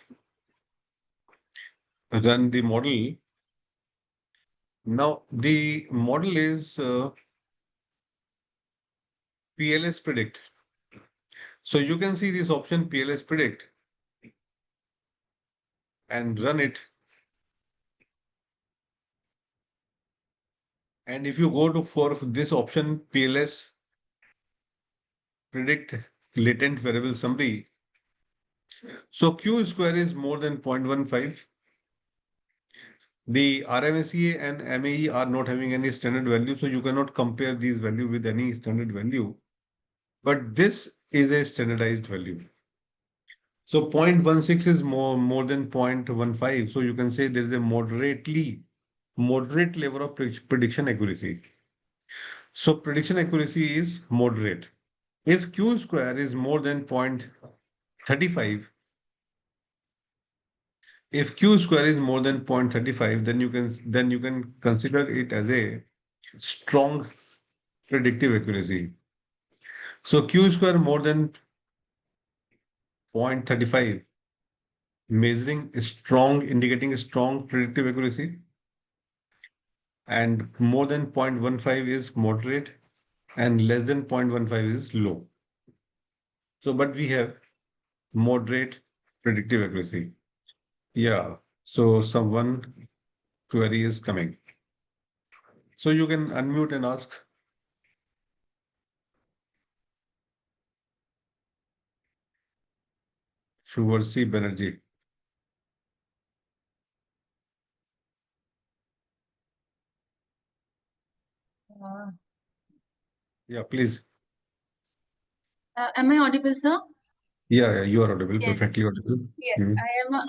run the model. Now the model is PLS predict. So you can see this option PLS predict and run it. And if you go to for this option PLS predict latent variable summary. So Q square is more than 0.15. The RMSEA and MAE are not having any standard value, so you cannot compare these value with any standard value. But this is a standardized value. So 0.16 is more than 0.15. So you can say there is a moderate level of prediction accuracy. So prediction accuracy is moderate. If Q square is more than 0.35, if Q square is more than 0.35, then you can consider it as a strong predictive accuracy. So Q square more than 0.35, measuring strong, indicating strong predictive accuracy, and more than 0.15 is moderate, and less than 0.15 is low. So, but we have moderate predictive accuracy. Yeah. So someone query is coming. So you can unmute and ask. Suvarsi Banerjee. Yeah, please. Am I audible, sir? Yeah, you are audible, Yes. perfectly audible. Yes,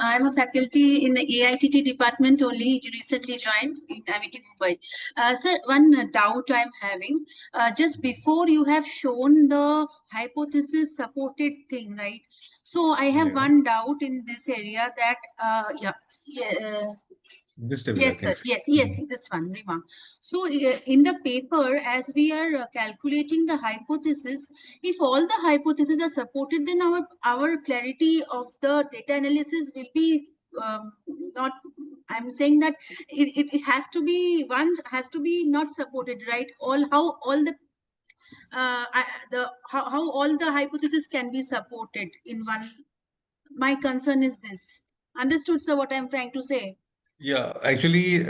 I am a faculty in the AITT department only, recently joined in IIT Mumbai. Sir, one doubt I'm having, just before you have shown the hypothesis supported thing, right? So I have Yeah. one doubt in this area that, This table, I yes, sir. think. Yes, this one remark. So in the paper, as we are calculating the hypothesis, if all the hypotheses are supported, then our clarity of the data analysis will be not. I'm saying that it has to be, one has to be not supported, right? How all the hypotheses can be supported in one. My concern is this. Understood, sir? What I'm trying to say. Yeah, actually,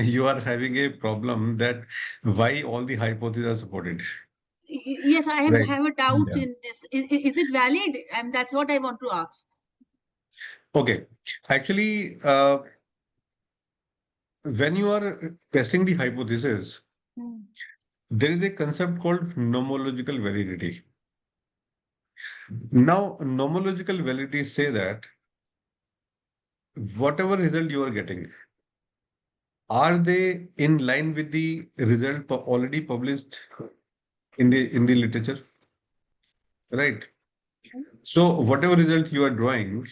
you are having a problem that why all the hypotheses are supported. Yes, I Right. have a doubt Yeah. in this. Is it valid? And that's what I want to ask. Okay. Actually, when you are testing the hypothesis, there is a concept called nomological validity. Now, nomological validity say that whatever result you are getting, are they in line with the result already published in the literature? Right. So whatever result you are drawing,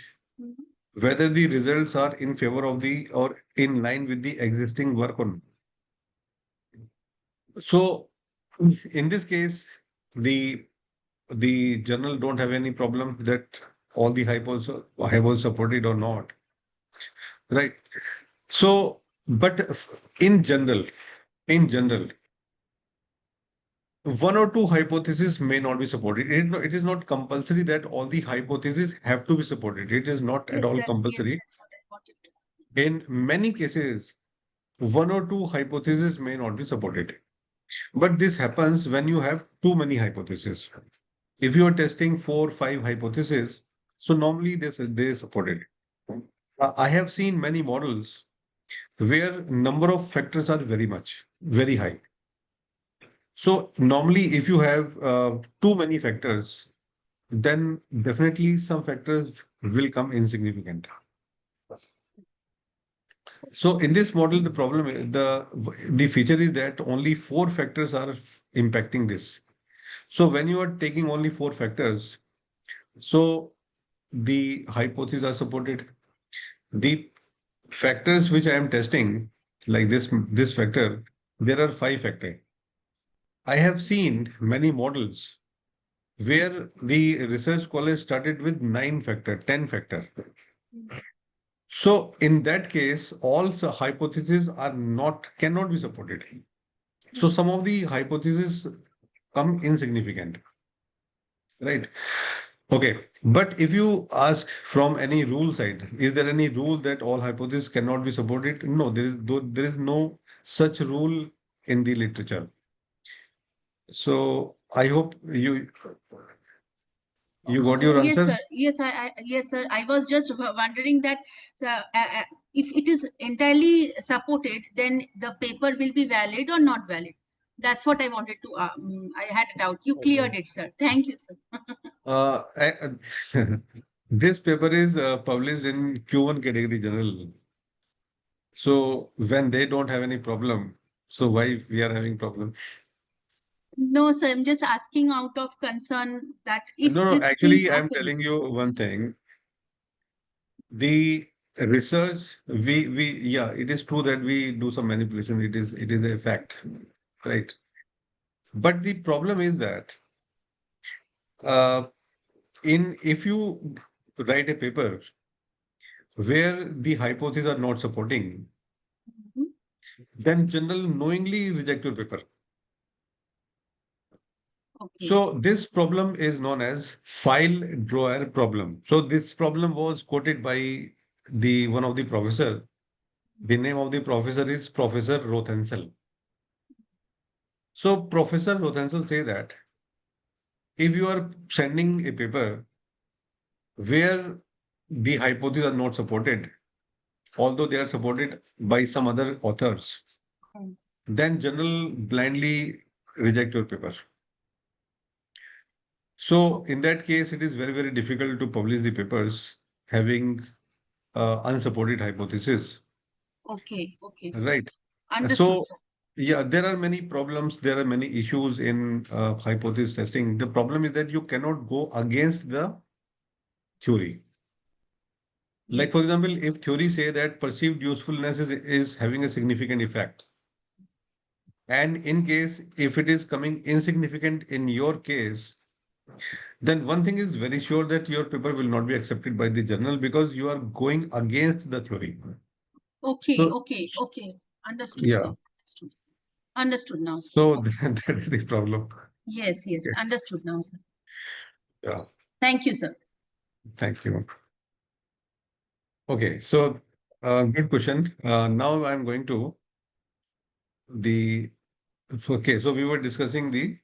whether the results are in favor of the or in line with the existing work or not. So in this case, the journal don't have any problem that all the hypos supported or not. Right. So, but in general, one or two hypotheses may not be supported. It is not compulsory that all the hypotheses have to be supported. It is not at all compulsory. That's what I wanted to. In many cases, one or two hypotheses may not be supported. But this happens when you have too many hypotheses. If you are testing 4, 5 hypotheses, so normally they support it. I have seen many models where number of factors are very high. So normally, if you have too many factors, then definitely some factors will come insignificant. So in this model, the feature is that only 4 factors are impacting this. So when you are taking only 4 factors, so the hypotheses are supported. The factors which I am testing, like this factor, there are 5 factors. I have seen many models where the research college started with 9 factor, 10 factor. So in that case, all hypotheses cannot be supported. So some of the hypotheses come insignificant, right? Okay, but if you ask from any rule side, is there any rule that all hypotheses cannot be supported? No, there is no such rule in the literature. So I hope you got your Yes, answer. sir. Yes, sir. I was just wondering that if it is entirely supported, then the paper will be valid or not valid. That's what I wanted to. I had a doubt. You cleared it, sir. Thank you, sir. Uh, I- this paper is published in Q1 category journal. So when they don't have any problem, so why we are having problem? No, sir. I'm just asking out of concern that if No, this thing actually, I'm telling happens. you one thing. The research, yeah, it is true that we do some manipulation. It is a fact, right? But the problem is that uh, in if you write a paper where the hypotheses are not supporting, Mhm. then journal knowingly reject your paper. Okay. So this problem is known as file drawer problem. So this problem was quoted by the one of the professor. The name of the professor is Professor Rothensel. So Professor Rothensel say that if you are sending a paper where the hypotheses are not supported, although they are supported by some other authors, Mm. then journal blindly reject your paper. So in that case, it is very, very difficult to publish the papers having unsupported hypothesis, Okay. Okay, sir. right? Understood, So sir. yeah, there are many problems, there are many issues in hypothesis testing. The problem is that you cannot go against the theory. Like for Yes. example, if theory say that perceived usefulness is having a significant effect, and in case if it is coming insignificant in your case, then one thing is very sure that your paper will not be accepted by the journal because you are going against the theory. Okay. So Okay. Okay. Understood, yeah, sir. Understood. Understood now, sir. so Okay. that is the problem. Yes. Yes. Yes. Understood now, sir. Yeah, Thank you, sir. thank you. Okay, so good question. Now I'm going to the okay. So we were discussing the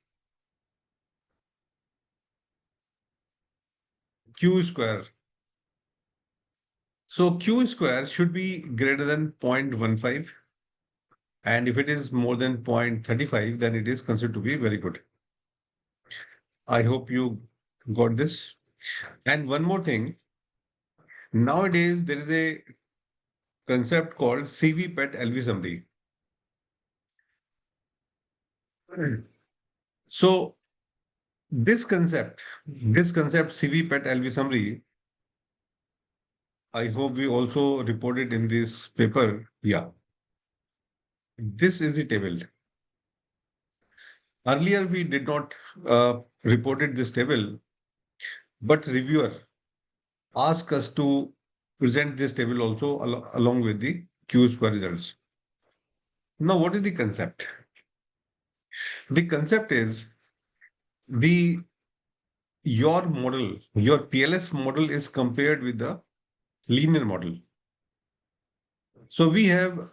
Q square. So Q square should be greater than 0.15, and if it is more than 0.35, then it is considered to be very good. I hope you got this. And one more thing, nowadays there is a concept called CV-PET LV summary. So this concept CV-PET LV summary, I hope we also reported in this paper. Yeah, this is the table. Earlier we did not reported this table, but reviewer asked us to present this table also along with the Q square results. Now, what is the concept? The concept is the your model, your PLS model is compared with the linear model. So we have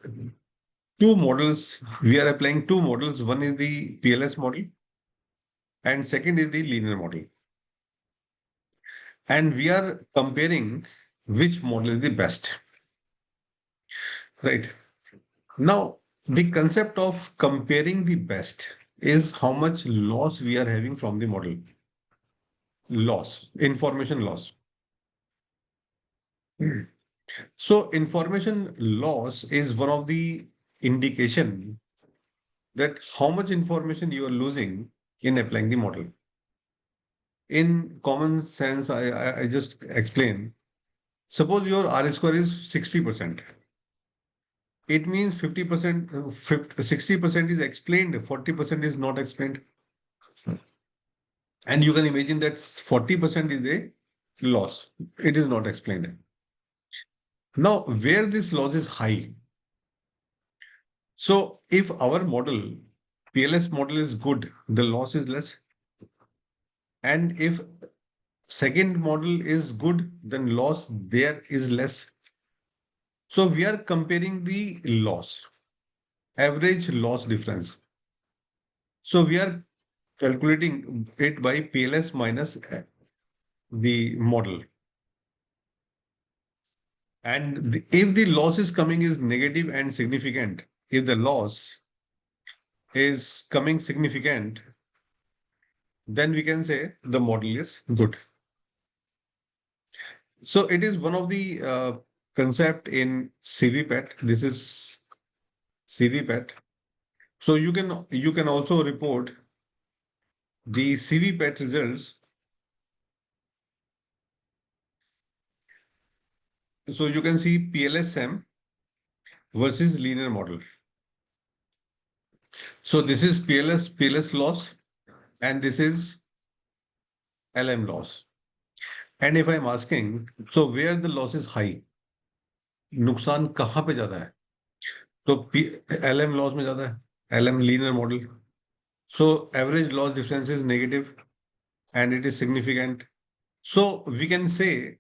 two models. We are applying two models. One is the PLS model, and second is the linear model. And we are comparing which model is the best. Right. Now, the concept of comparing the best is how much loss we are having from the model. Loss, information loss. So information loss is one of the indication that how much information you are losing in applying the model. In common sense, I just explain. Suppose your R square is 60%. It means 50%, 60% is explained, 40% is not explained. And you can imagine that 40% is a loss. It is not explained. Now, where this loss is high. So if our model, PLS model is good, the loss is less. And if second model is good, then loss there is less. So we are comparing the loss, average loss difference. So we are calculating it by PLS minus the model. And if the loss is coming is negative and significant, if the loss is coming significant, then we can say the model is good. So it is one of the concept in CVPET. This is CVPET. So you can also report the CVPET results So you can see PLSM versus linear model. So this is PLS loss, and this is LM loss. And if I'm asking, so where the loss is high, नुकसान कहाँ पे ज्यादा है? तो LM loss में ज्यादा है, LM linear model. So average loss difference is negative and it is significant. So we can say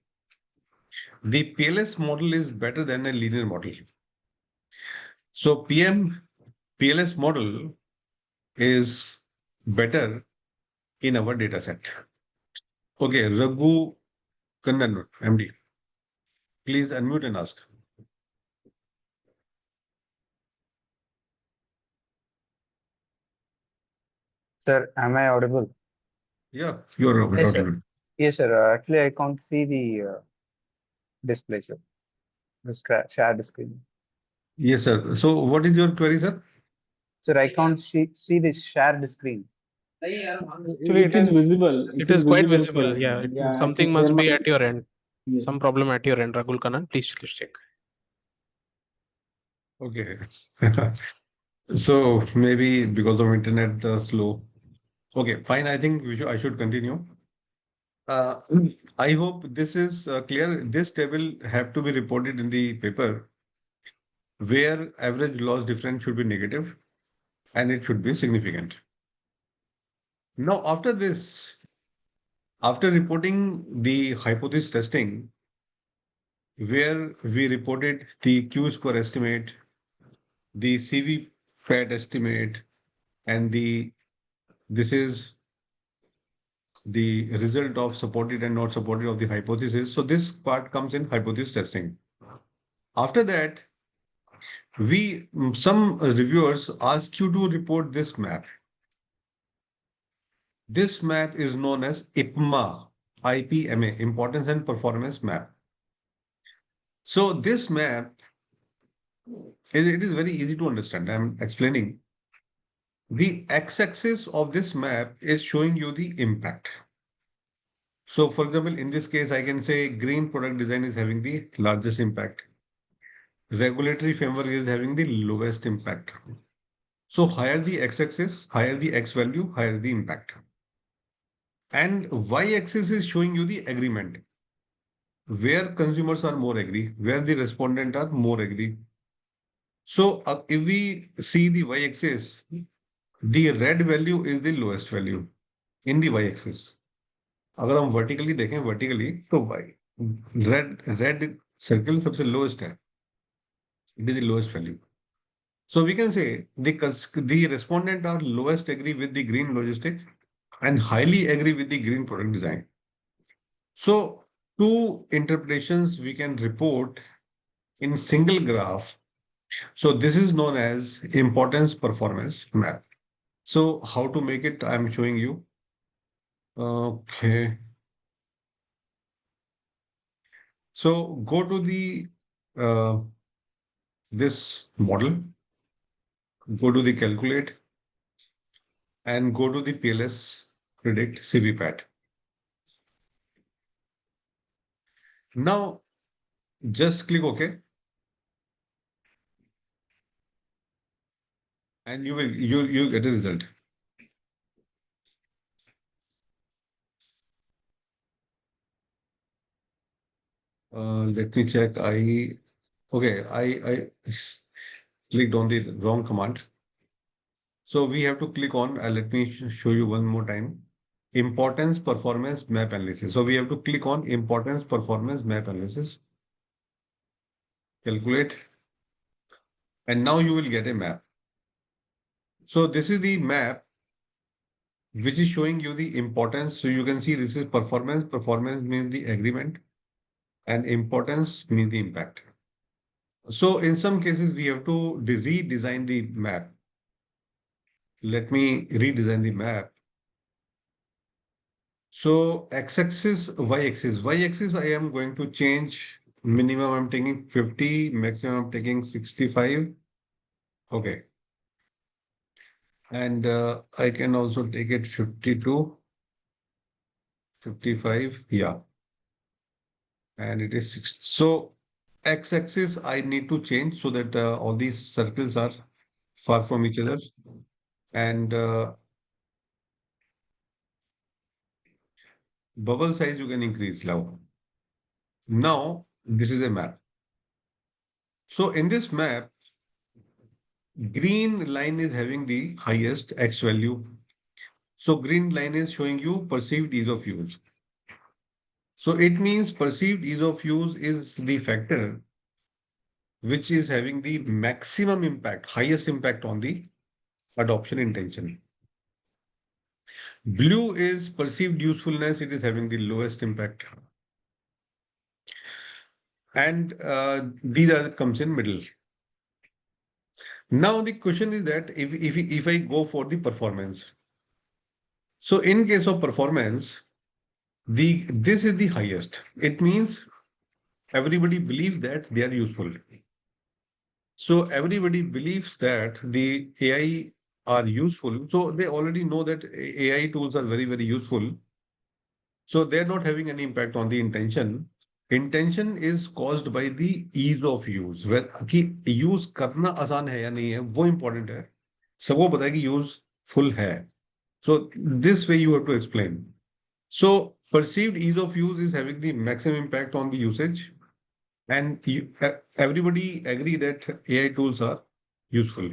the PLS model is better than a linear model. So PLS model is better in our data set. Okay, Raghu Kannan, MD, please unmute and ask. Sir, am I audible? Yeah, you're Yes, sir. audible. Yes, sir. Actually, I can't see the display, sir. The share the screen. Yes, sir. So what is your query, sir? Sir, I can't see the shared screen. Actually, it is visible. It is quite visible. sir. Yeah, Yeah, something there must be at your end. Yes. Some problem at your end, Ragul Kannan. Please check. Okay. So maybe because of internet, the slow. Okay, fine. I think I should continue. I hope this is clear. This table have to be reported in the paper where average loss difference should be negative and it should be significant. Now, after this, after reporting the hypothesis testing, where we reported the Q-score estimate, the CV PAT estimate, and this is the result of supported and not supported of the hypothesis. So this part comes in hypothesis testing. After that, some reviewers ask you to report this map. This map is known as IPMA, Importance and Performance Map. So this map, it is very easy to understand. I'm explaining. The x-axis of this map is showing you the impact. So for example, in this case, I can say green product design is having the largest impact. Regulatory framework is having the lowest impact. So higher the x-axis, higher the x value, higher the impact. And y-axis is showing you the agreement, where consumers are more agree, where the respondent are more agree. So if we see the y-axis, the red value is the lowest value in the y-axis. अगर हम vertically देखें vertically तो red circle सबसे lowest है. It is the lowest value. So we can say the respondent are lowest agree with the green logistic and highly agree with the green product design. So two interpretations we can report in single graph. So this is known as importance performance map. So how to make it, I'm showing you. Okay. So go to the this model, go to the calculate and go to the PLS predict CVPAT. Now just click OK. And you'll get a result. Let me check. I clicked on the wrong command. So we have to click on, let me show you one more time. Importance performance map analysis. So we have to click on importance performance map analysis. Calculate. And now you will get a map. So this is the map which is showing you the importance. So you can see this is performance. Performance means the agreement and importance means the impact. So in some cases, we have to redesign the map. Let me redesign the map. So x-axis, y-axis. Y-axis, I am going to change. Minimum I'm taking 50, maximum I'm taking 65. Okay. And I can also take it 52, 55. Yeah. And it is 60. So x-axis I need to change so that all these circles are far from each other. And bubble size you can increase now. Now, this is a map. So in this map, green line is having the highest X value. So green line is showing you perceived ease of use. So it means perceived ease of use is the factor which is having the maximum impact, highest impact on the adoption intention. Blue is perceived usefulness, it is having the lowest impact. And these are comes in middle. Now the question is that if I go for the performance. So in case of performance, this is the highest. It means everybody believes that they are useful. So everybody believes that the AI are useful. So they already know that AI tools are very, very useful. So they're not having any impact on the intention. Intention is caused by the ease of use. Where कि use करना आसान है या नहीं है वो important है. सबको पता है कि useful है. So this way you have to explain. So perceived ease of use is having the maximum impact on the usage. And everybody agree that AI tools are useful.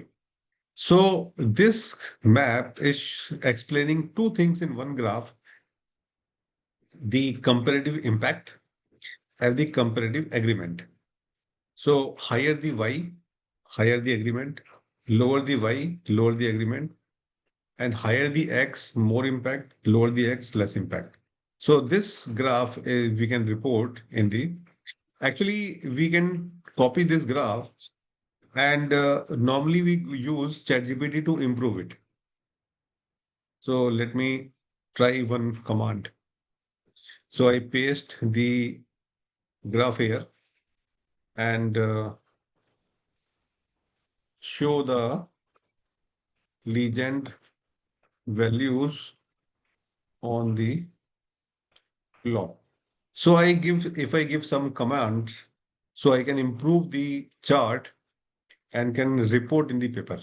So this map is explaining two things in one graph: the comparative impact and the comparative agreement. So higher the Y, higher the agreement, lower the Y, lower the agreement, and higher the X, more impact, lower the X, less impact. So this graph we can report in the, actually we can copy this graph and normally we use ChatGPT to improve it. So let me try one command. So I paste the graph here and show the legend values on the log. So if I give some commands, so I can improve the chart and can report in the paper.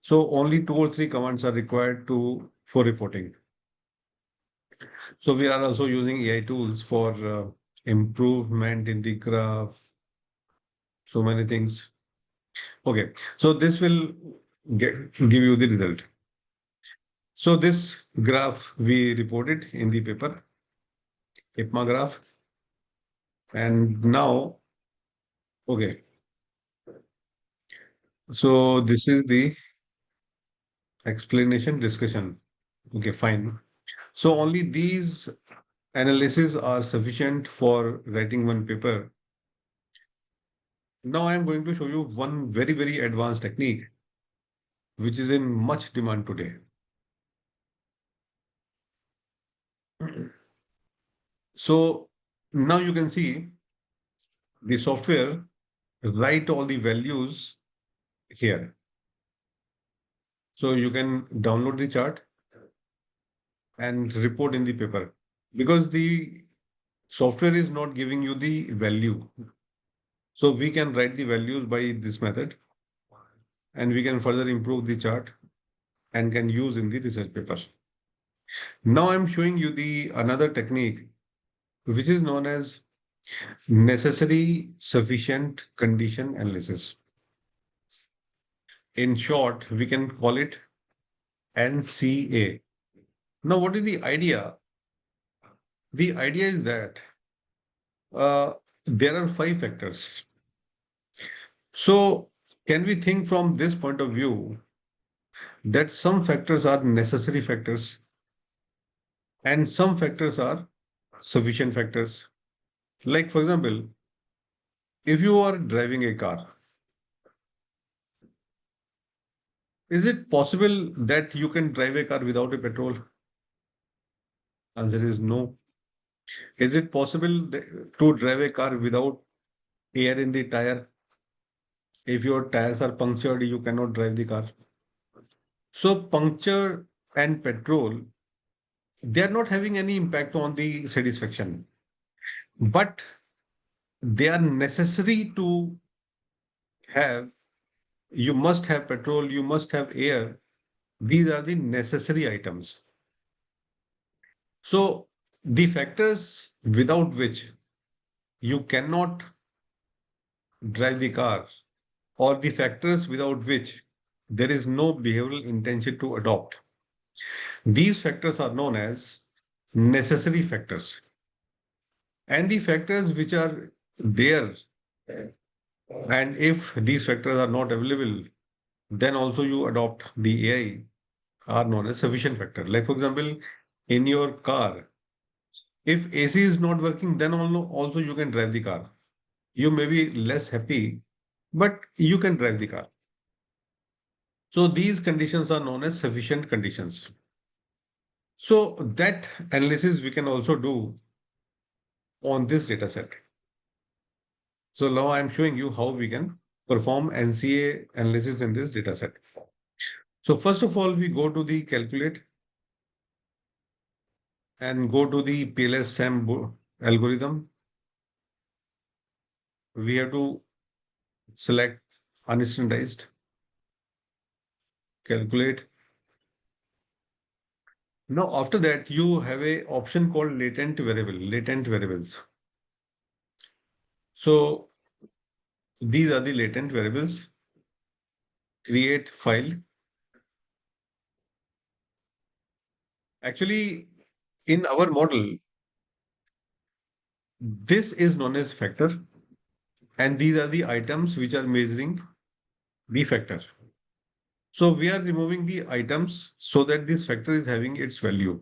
So only 2 or 3 commands are required for reporting. So we are also using AI tools for improvement in the graph. So many things. Okay, so this will give you the result. So this graph we reported in the paper, IPMA graph. And now, okay. So this is the explanation discussion. Okay, fine. So only these analyses are sufficient for writing one paper. Now I'm going to show you one very, very advanced technique, which is in much demand today. So now you can see the software write all the values here. So you can download the chart and report in the paper because the software is not giving you the value. So we can write the values by this method and we can further improve the chart and can use in the research paper. Now I'm showing you the another technique, which is known as necessary sufficient condition analysis. In short, we can call it NCA. Now, what is the idea? The idea is that there are 5 factors. So can we think from this point of view that some factors are necessary factors and some factors are sufficient factors? Like, for example, if you are driving a car, is it possible that you can drive a car without a petrol? Answer is no. Is it possible to drive a car without air in the tire? If your tires are punctured, you cannot drive the car. So puncture and petrol, they are not having any impact on the satisfaction. But they are necessary to have. You must have petrol, you must have air. These are the necessary items. So the factors without which you cannot drive the car, or the factors without which there is no behavioral intention to adopt, these factors are known as necessary factors. And the factors which are there, and if these factors are not available, then also you adopt the AI, are known as sufficient factor. Like for example, in your car, if AC is not working, then also you can drive the car. You may be less happy, but you can drive the car. So these conditions are known as sufficient conditions. So that analysis we can also do on this data set. So now I'm showing you how we can perform NCA analysis in this data set. So first of all, we go to the calculate and go to the PLS-SAM algorithm. We have to select unstandardized, calculate. Now after that, you have a option called latent variables. So these are the latent variables. Create file. Actually, in our model, this is known as factor, and these are the items which are measuring the factor. So we are removing the items so that this factor is having its value.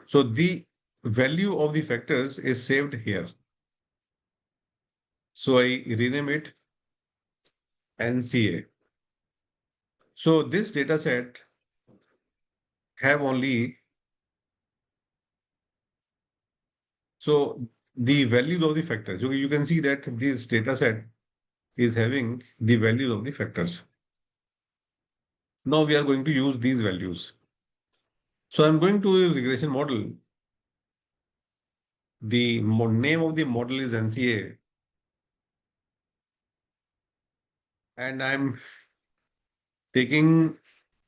So the value of the factors is saved here. So I rename it NCA. So this data set have only, so the values of the factors. So you can see that this data set is having the values of the factors. Now we are going to use these values. So I'm going to a regression model. The name of the model is NCA. And I'm taking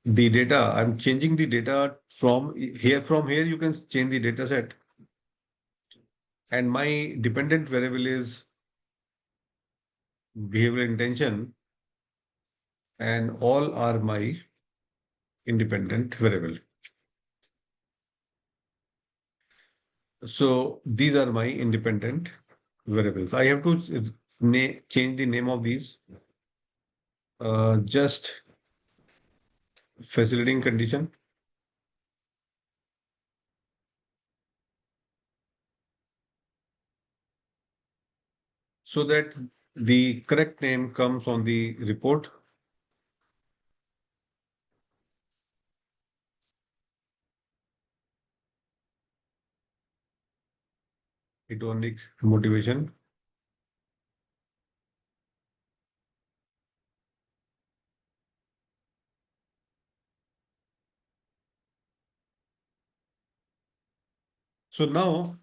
the data, I'm changing the data from here. From here, you can change the data set. And my dependent variable is behavioral intention, and all are my independent variable. So these are my independent variables. I have to change the name of these. Just facilitating condition. So that the correct name comes on the report. Hedonic motivation. So now,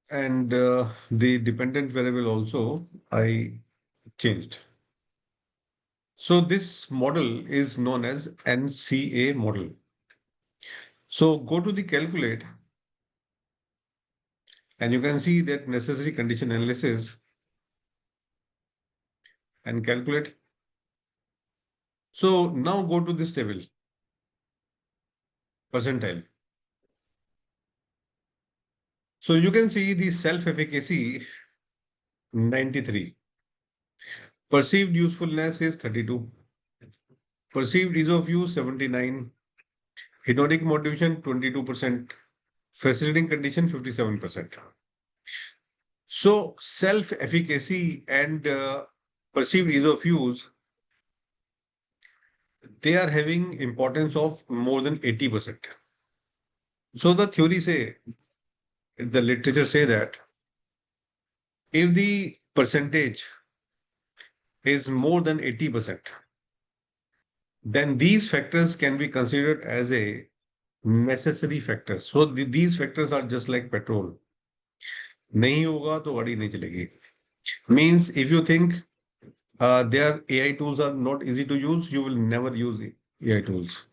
and the dependent variable also I changed. So this model is known as NCA model. So go to the calculate, and you can see that necessary condition analysis and calculate. So now go to this table, percentile. So you can see the self-efficacy 93. Perceived usefulness is 32. Perceived ease of use 79. Hedonic motivation 22%. Facilitating condition 57%. So self-efficacy and perceived ease of use, they are having importance of more than 80%. So the theory say, the literature say that if the percentage is more than 80%, then these factors can be considered as a necessary factor. So these factors are just like petrol. नहीं होगा तो गाड़ी नहीं चलेगी. Means if you think their AI tools are not easy to use, you will never use AI tools.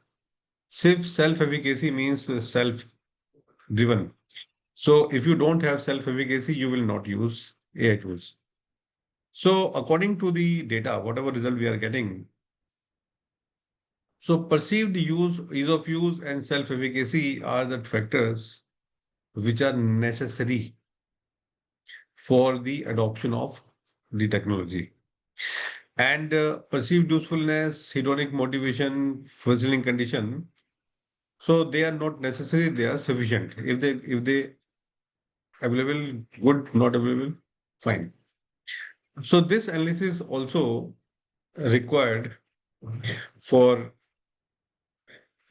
Self self-efficacy means self-driven. So if you don't have self-efficacy, you will not use AI tools. So according to the data, whatever result we are getting, so perceived use, ease of use, and self-efficacy are the factors which are necessary for the adoption of the technology. And perceived usefulness, hedonic motivation, fulfilling condition. So they are not necessary; they are sufficient. If they available, good; not available, fine. So this analysis also required for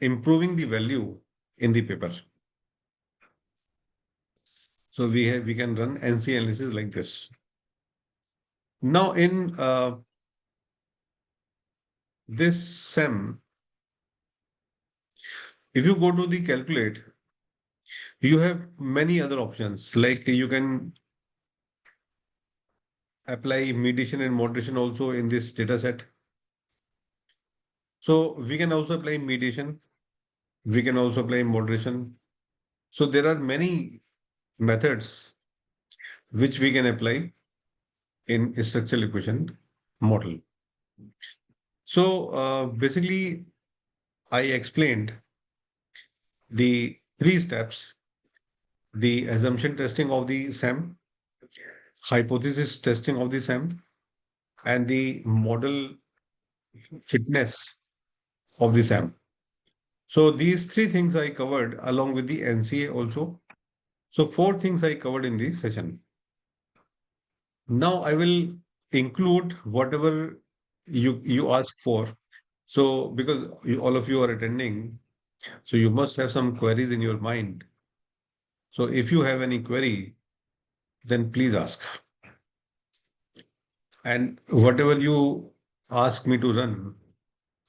improving the value in the paper. So we can run NC analysis like this. Now in this SEM, if you go to the calculate, you have many other options. Like you can apply mediation and moderation also in this data set. So we can also apply mediation. We can also apply moderation. So there are many methods which we can apply in a structural equation model. So basically, I explained the three steps: the assumption testing of the SEM, hypothesis testing of the SEM, and the model fitness of the SEM. So these three things I covered along with the NCA also. So four things I covered in the session. Now I will include whatever you ask for. So because all of you are attending, so you must have some queries in your mind. So if you have any query, then please ask. And whatever you ask me to run,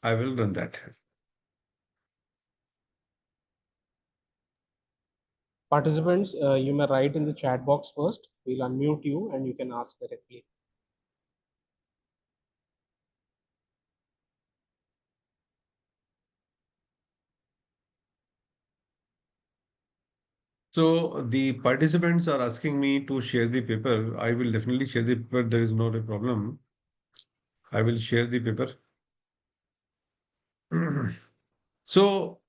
I will run that. Participants, you may write in the chat box first. We'll unmute you and you can ask directly. So the participants are asking me to share the paper. I will definitely share the paper. There is not a problem. I will share the paper. So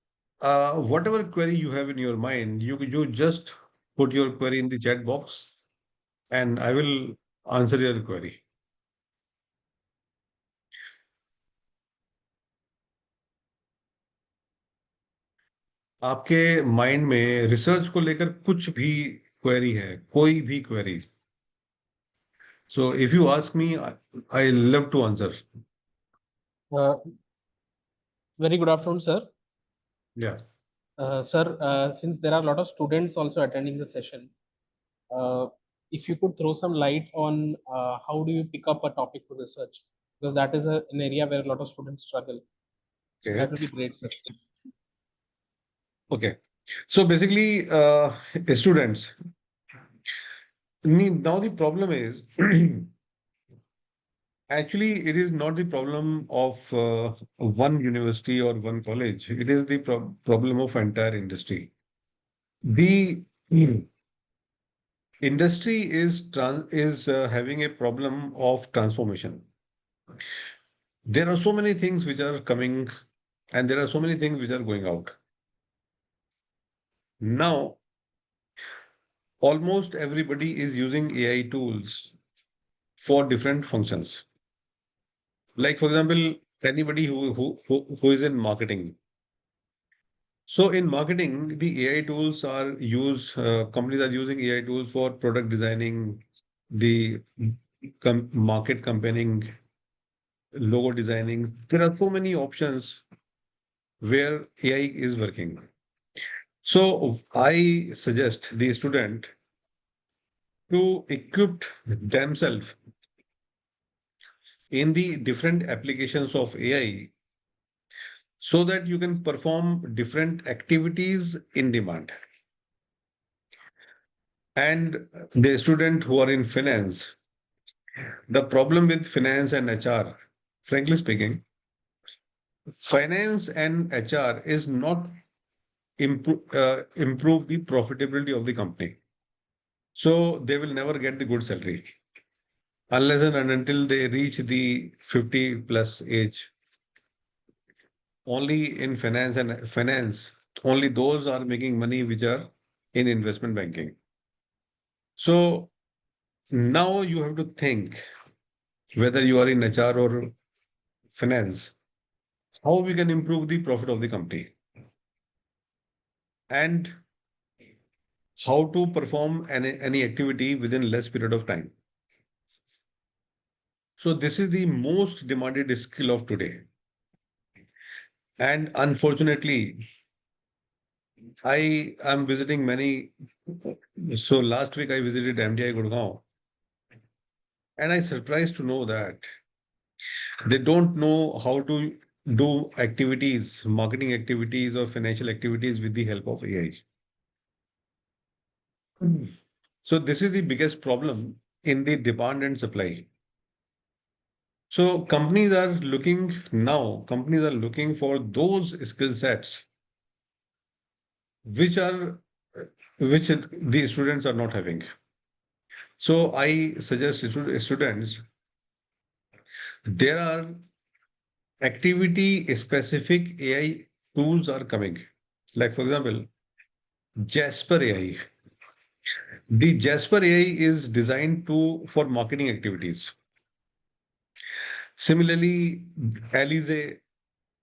whatever query you have in your mind, you just put your query in the chat box and I will answer your query. आपके mind में research को लेकर कुछ भी query है, कोई भी query, so if you ask me, I love to answer. Very good afternoon, sir. Yeah. Sir, since there are a lot of students also attending the session, if you could throw some light on how do you pick up a topic to research, because that is an area where a lot of students struggle. So Okay. that would be great, sir. Okay. So basically, students. Now the problem is actually it is not the problem of one university or one college. It is the problem of entire industry. The industry is having a problem of transformation. There are so many things which are coming and there are so many things which are going out. Now, almost everybody is using AI tools for different functions. Like, for example, anybody who is in marketing. So in marketing, the AI tools are used, companies are using AI tools for product designing, the market campaigning, logo designing. There are so many options where AI is working. So I suggest the student to equip themselves in the different applications of AI so that you can perform different activities in demand. and the student who are in finance. The problem with finance and HR, frankly speaking, finance and HR is not improve the profitability of the company. So they will never get the good salary unless and until they reach the 50 plus age. Only in finance, only those are making money which are in investment banking. So now you have to think whether you are in HR or finance, how we can improve the profit of the company and how to perform any activity within less period of time. So this is the most demanded skill of today. And unfortunately, I am visiting many. So last week I visited MDI Gurgaon, and I surprised to know that they don't know how to do activities, marketing activities or financial activities with the help of AI. So this is the biggest problem in the demand and supply. So companies are looking for those skill sets which the students are not having. So I suggest students, there are activity specific AI tools are coming. Like for example, Jasper AI. The Jasper AI is designed for marketing activities. Similarly, Alize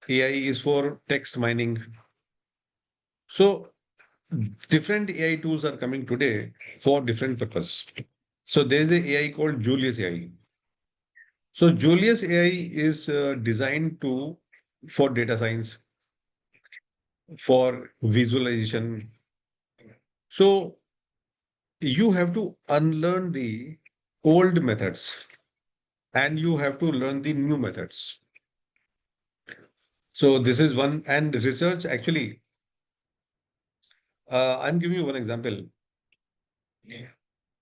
AI is for text mining. So different AI tools are coming today for different purpose. So there is a AI called Julius AI. So Julius AI is designed for data science, for visualization. So you have to unlearn the old methods and you have to learn the new methods. So this is one, and research actually, I'm giving you one example.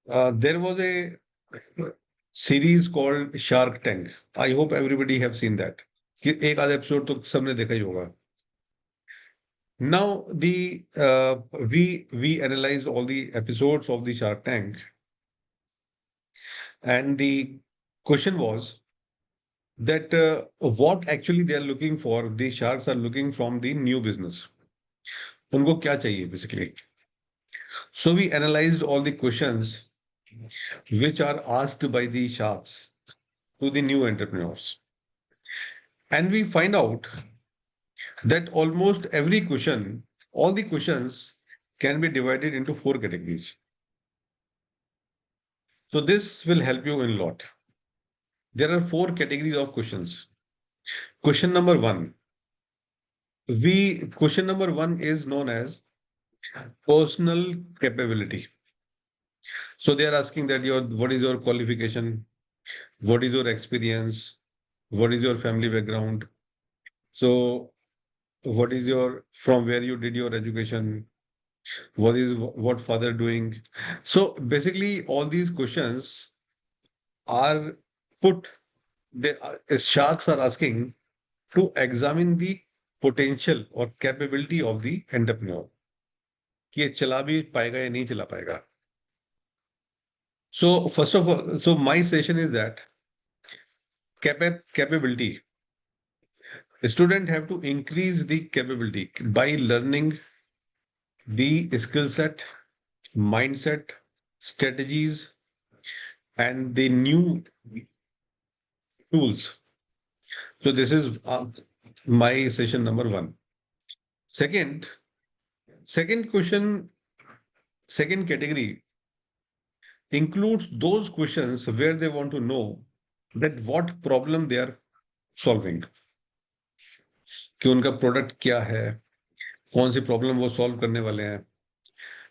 There was a series called Shark Tank. I hope everybody have seen that. कि एक आध episode तो सबने देखा ही होगा. Now we analyzed all the episodes of the Shark Tank, and the question was that what actually they are looking for. The sharks are looking from the new business. उनको क्या चाहिए basically? So we analyzed all the questions which are asked by the sharks to the new entrepreneurs. And we find out that almost every question, all the questions can be divided into 4 categories. So this will help you in a lot. There are 4 categories of questions. Question number 1. Question number 1 is known as personal capability. So they are asking that what is your qualification? What is your experience? What is your family background? So what is from where you did your education? What father doing? So basically all these questions are sharks are asking to examine the potential or capability of the entrepreneur. कि ये चला भी पाएगा या नहीं चला पाएगा. So first of all, so my session is that capability. The student have to increase the capability by learning the skill set, mindset, strategies, and the new tools. So this is my session number 1. Second category includes those questions where they want to know that what problem they are solving. कि उनका product क्या है, कौन सी problem वो solve करने वाले हैं.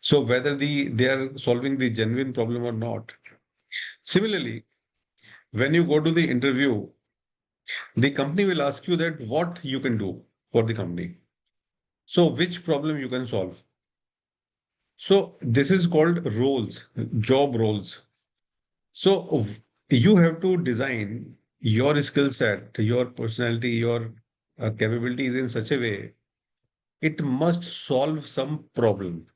So whether they are solving the genuine problem or not. Similarly, when you go to the interview, the company will ask you that what you can do for the company. So which problem you can solve. So this is called roles, job roles. So you have to design your skill set, your personality, your capabilities in such a way it must solve some problem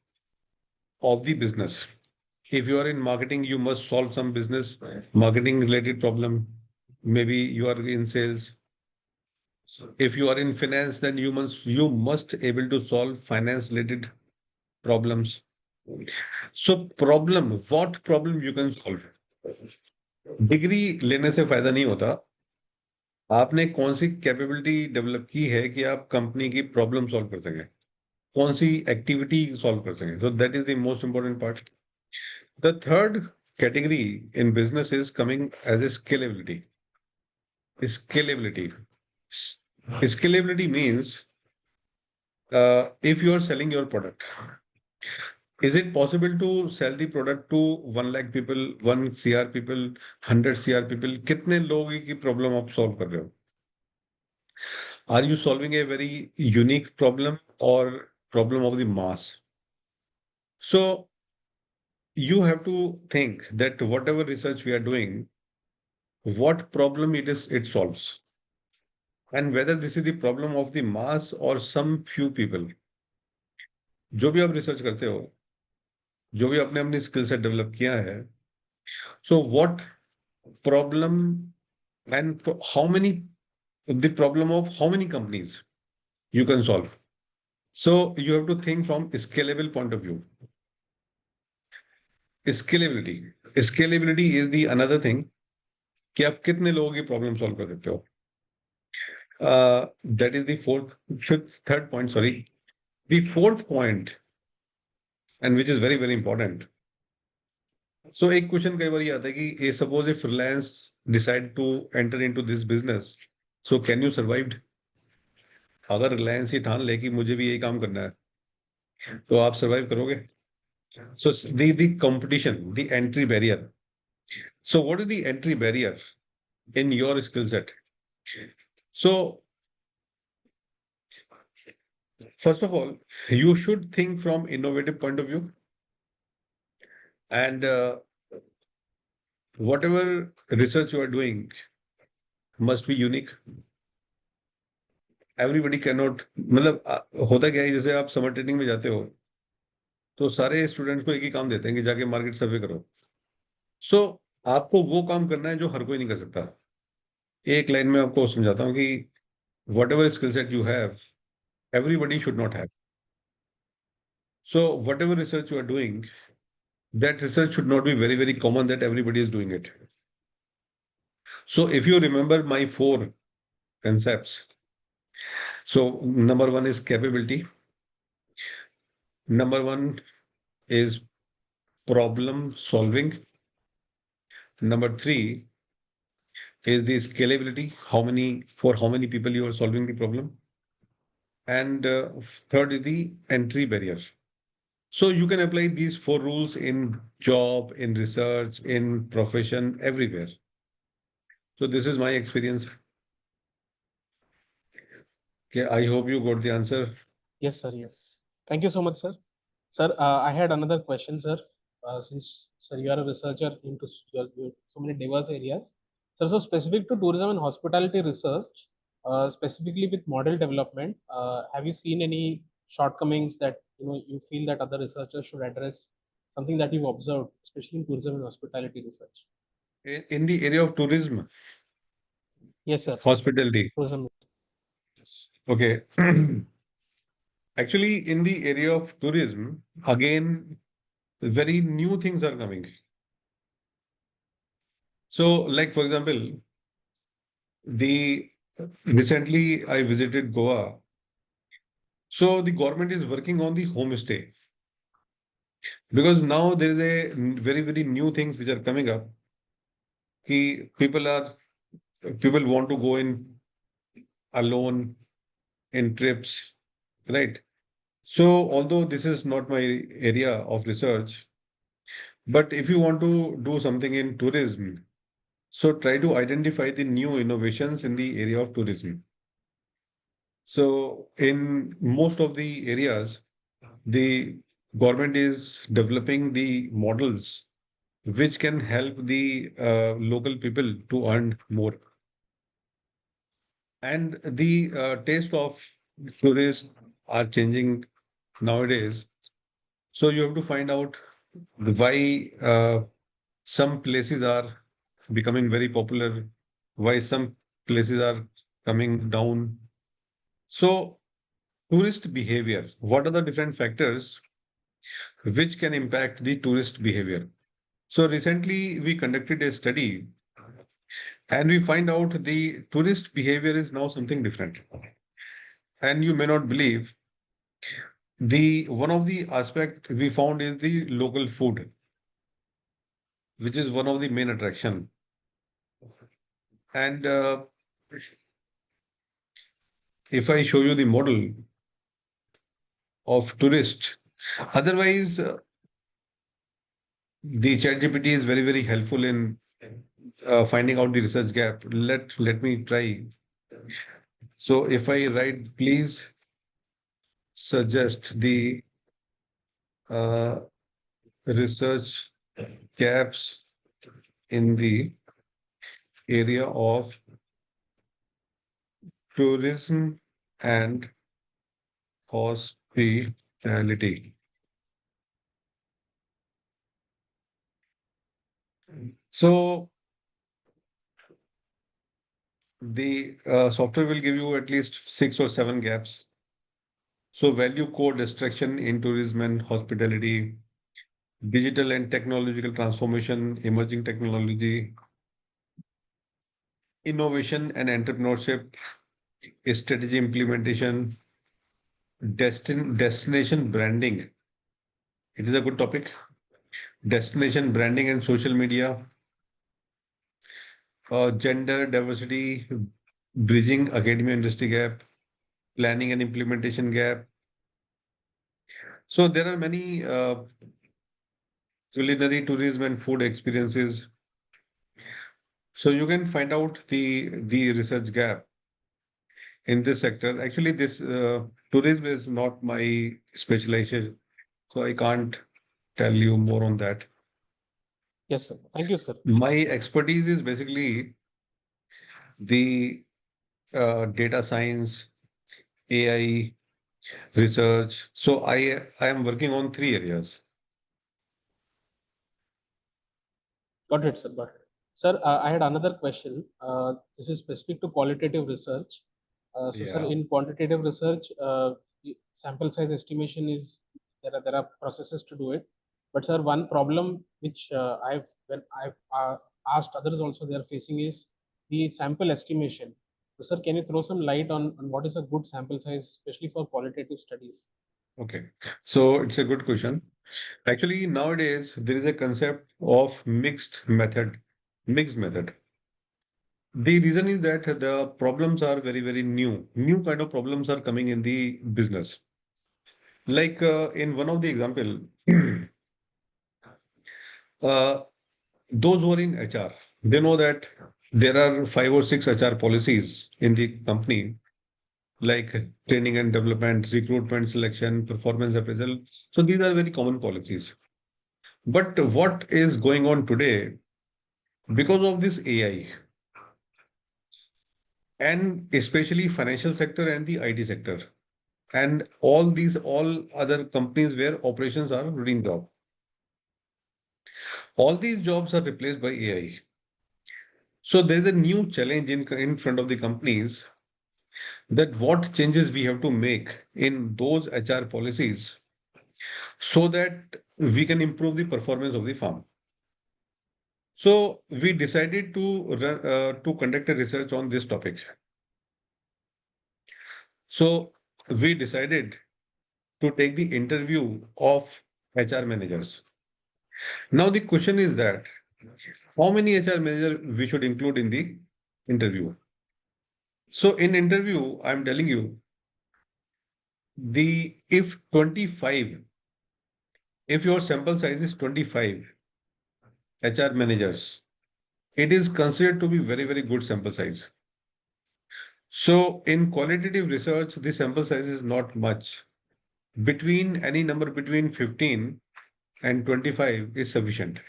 of the business. If you are in marketing, you must solve some business marketing related problem. Maybe you are in sales. If you are in finance, then you must able to solve finance related problems. So problem, what problem you can solve? Degree लेने से फायदा नहीं होता. आपने कौन सी capability develop की है कि आप कंपनी की प्रॉब्लम सॉल्व कर सकें, कौन सी एक्टिविटी सॉल्व कर सकें. So that is the most important part. The third category in business is coming as a scalability. Scalability. Scalability means if you are selling your product, is it possible to sell the product to 1 lakh people, 1 CR people, 100 CR people? कितने लोगों की problem आप solve कर रहे हो? Are you solving a very unique problem or problem of the mass? So you have to think that whatever research we are doing, what problem it solves, and whether this is the problem of the mass or some few people. जो भी आप research करते हो, जो भी आपने अपनी skill set develop किया है, so what problem and how many, the problem of how many companies you can solve. So you have to think from scalable point of view. Scalability is the another thing कि आप कितने लोगों की problem solve कर सकते हो. That is the third point, sorry. The fourth point, and which is very, very important. So एक question कई बार ये आता है कि suppose if Reliance decide to enter into this business, so can you survive? अगर Reliance ये ठान ले कि मुझे भी यही काम करना है, तो आप survive करोगे? So the competition, the entry barrier. So what is the entry barrier in your skill set? So first of all, you should think from innovative point of view, and whatever research you are doing must be unique. Everybody cannot, मतलब होता क्या है, जैसे आप summer training में जाते हो तो सारे स्टूडेंट्स को एक ही काम देते हैं कि जाके मार्केट सर्वे करो. सो आपको वो काम करना है जो हर कोई नहीं कर सकता. एक लाइन में आपको समझाता हूँ कि whatever skill set you have, everybody should not have. So whatever research you are doing, that research should not be very, very common that everybody is doing it. So if you remember my 4 concepts, so number 1 is capability. Number 1 is problem solving. Number 3 is the scalability. For how many people you are solving the problem. And third is the entry barrier. So you can apply these 4 rules in job, in research, in profession, everywhere. So this is my experience. Okay, I hope you got the answer. Yes, sir. Yes. Thank you so much, sir. Sir, I had another question, sir. Since, sir, you are a researcher into so many diverse areas. Sir, so specific to tourism and hospitality research, specifically with model development, have you seen any shortcomings that you feel that other researchers should address? Something that you've observed, especially in tourism and hospitality research. In the area of tourism? Yes, sir. Hospitality. Tourism. Okay. Actually, in the area of tourism, again, very new things are coming. So, like for example, recently I visited Goa. So the government is working on the homestay, because now there is a very, very new things which are coming up. People want to go in alone in trips, right? So although this is not my area of research, but if you want to do something in tourism, so try to identify the new innovations in the area of tourism. So in most of the areas, the government is developing the models which can help the local people to earn more. And the taste of tourists are changing nowadays. So you have to find out why some places are becoming very popular, why some places are coming down. So tourist behavior, what are the different factors which can impact the tourist behavior? So recently we conducted a study and we find out the tourist behavior is now something different. And you may not believe the one of the aspect we found is the local food, which is one of the main attraction. And if I show you the model of tourist, otherwise the ChatGPT is very helpful in finding out the research gap. Let me try. So if I write, please suggest the uh, research gaps in the area of tourism and hospitality. So the software will give you at least 6 or 7 gaps. So value core destruction in tourism and hospitality, digital and technological transformation, emerging technology, innovation and entrepreneurship, strategy implementation, destination branding. It is a good topic. Destination branding and social media, gender diversity, bridging academia industry gap, planning and implementation gap. So there are many culinary tourism and food experiences. So you can find out the research gap in this sector. Actually, this tourism is not my specialization, so I can't tell you more on that. Yes, sir. Thank you, sir. My expertise is basically the data science, AI research. So I am working on 3 areas. Got it, sir. Got it. Sir, I had another question. This is specific to qualitative research. So, sir, Yeah. in quantitative research, sample size estimation is there are processes to do it. But, sir, one problem which when I've asked others also they are facing is the sample estimation. So, sir, can you throw some light on what is a good sample size, especially for qualitative studies? Okay. So it's a good question. Actually, nowadays there is a concept of mixed method. The reason is that the problems are very new. New kind of problems are coming in the business. Like in one of the example, uh, those who are in HR, they know that there are 5 or 6 HR policies in the company, like training and development, recruitment, selection, performance appraisal. So these are very common policies. But what is going on today because of this AI and especially financial sector and the IT sector and all other companies where operations are routine job. All these jobs are replaced by AI. So there's a new challenge in front of the companies that what changes we have to make in those HR policies so that we can improve the performance of the firm. So we decided to conduct a research on this topic. So we decided to take the interview of HR managers. Now the question is that how many HR manager we should include in the interview? So in interview, I'm telling you if 25, if your sample size is 25 HR managers, it is considered to be very good sample size. So in qualitative research, the sample size is not much. between any number between 15 and 25 is sufficient.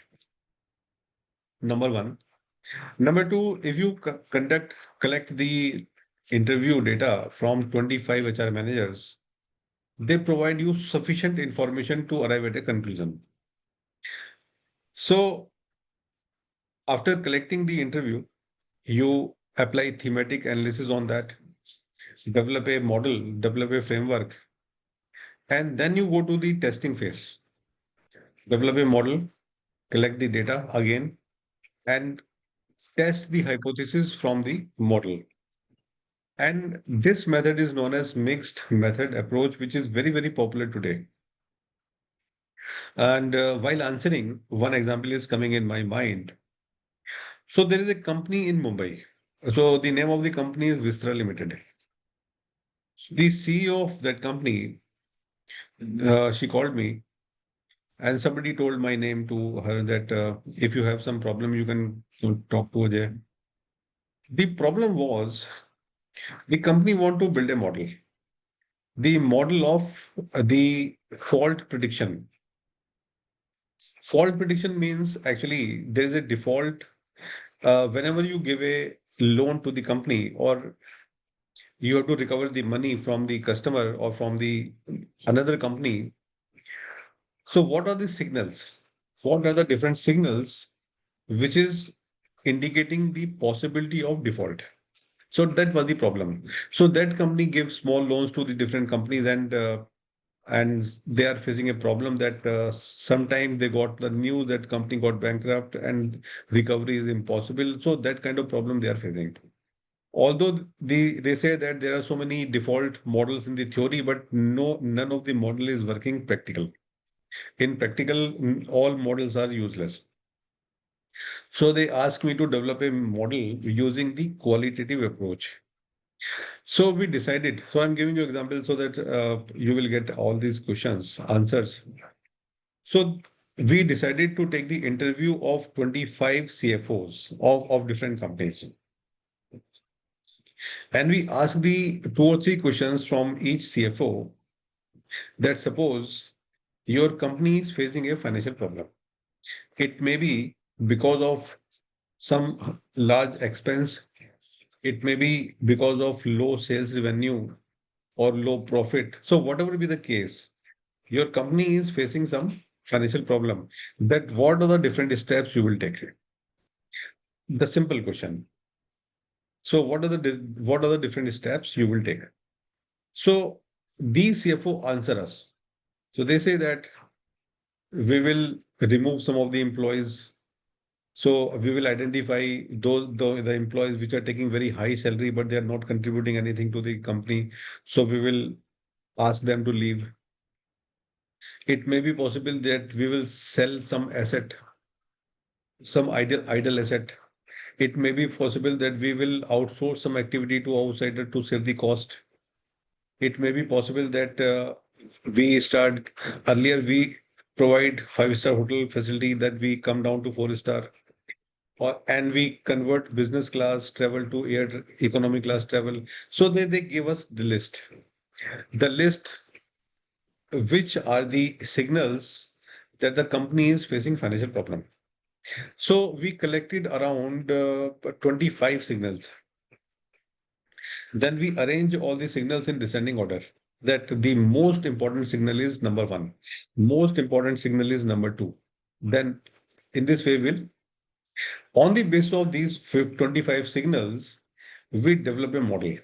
Number one. Number two, if you collect the interview data from 25 HR managers, they provide you sufficient information to arrive at a conclusion. So after collecting the interview, you apply thematic analysis on that, develop a model, develop a framework, and then you go to the testing phase. Develop a model, collect the data again, and test the hypothesis from the model. And this method is known as mixed method approach, which is very, very popular today. And while answering, one example is coming in my mind. So there is a company in Mumbai. So the name of the company is Vistra Limited. The CEO of that company, she called me and somebody told my name to her that if you have some problem, you can talk to Ajay. The problem was the company want to build a model. The model of the fault prediction. Fault prediction means actually there is a default whenever you give a loan to the company or you have to recover the money from the customer or from the another company. So what are the signals? What are the different signals which is indicating the possibility of default? So that was the problem. So that company gives small loans to the different companies and they are facing a problem that sometime they got the news that company got bankrupt and recovery is impossible. So that kind of problem they are facing. Although they say that there are so many default models in the theory, but none of the model is working practical. In practical, all models are useless. So they asked me to develop a model using the qualitative approach. So we decided. So I'm giving you examples so that you will get all these questions answers. So we decided to take the interview of 25 CFOs of different companies. And we ask the 2 or 3 questions from each CFO that suppose your company is facing a financial problem. It may be because of some large expense. It may be because of low sales revenue or low profit. So whatever be the case, your company is facing some financial problem. That what are the different steps you will take? The simple question. So what are the different steps you will take? So these CFO answer us. So they say that we will remove some of the employees. So we will identify the employees which are taking very high salary, but they are not contributing anything to the company. So we will ask them to leave. It may be possible that we will sell some asset, some idle asset. It may be possible that we will outsource some activity to outsider to save the cost. It may be possible that earlier we provide 5-star hotel facility that we come down to 4-star. And we convert business class travel to air economy class travel. So they give us the list. The list, which are the signals that the company is facing financial problem. So we collected around 25 signals. Then we arrange all the signals in descending order. That the most important signal is number 1. Most important signal is number 2. Then in this way, on the basis of these 25 signals, we develop a model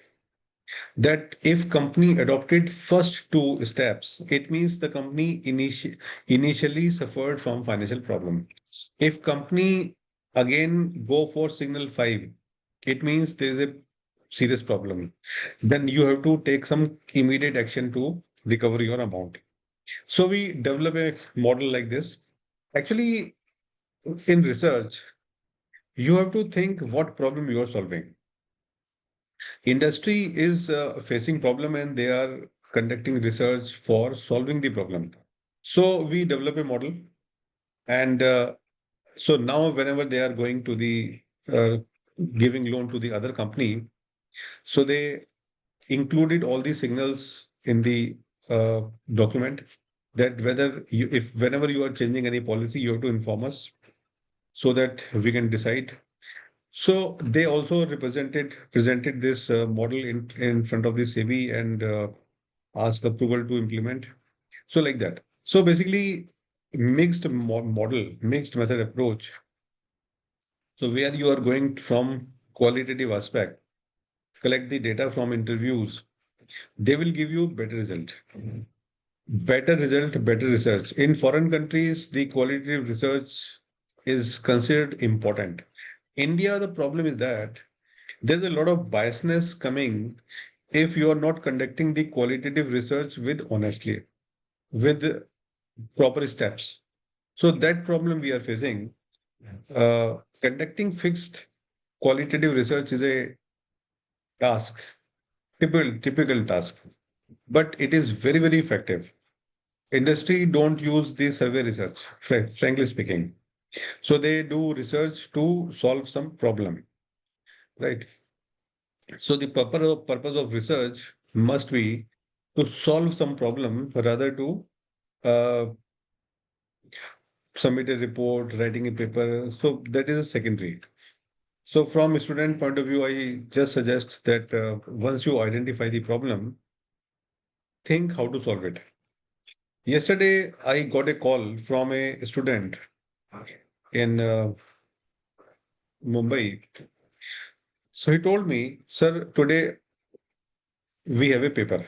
that if company adopted first 2 steps, it means the company initially suffered from financial problem. If company again go for signal 5, it means there is a serious problem. Then you have to take some immediate action to recover your amount. So we develop a model like this. Actually, in research, you have to think what problem you are solving. Industry is facing problem and they are conducting research for solving the problem. So we develop a model and so now whenever they are going to the giving loan to the other company, so they included all the signals in the document that whether you, if whenever you are changing any policy, you have to inform us so that we can decide. So they also presented this model in front of the SEBI and asked approval to implement. So like that. So basically, mixed method approach. So where you are going from qualitative aspect, collect the data from interviews, they will give you better result. Better result, better research. In foreign countries, the qualitative research is considered important. India, the problem is that there's a lot of biasness coming if you are not conducting the qualitative research with honestly, with proper steps. So that problem we are facing. Conducting fixed qualitative research is a task, typical task, but it is very, very effective. Industry don't use the survey research, frankly speaking. So they do research to solve some problem, right? So the purpose of research must be to solve some problem rather to uh, submit a report, writing a paper. So that is a secondary. So from a student point of view, I just suggest that once you identify the problem, think how to solve it. Yesterday, I got a call from a student in Mumbai. So he told me, sir, today we have a paper.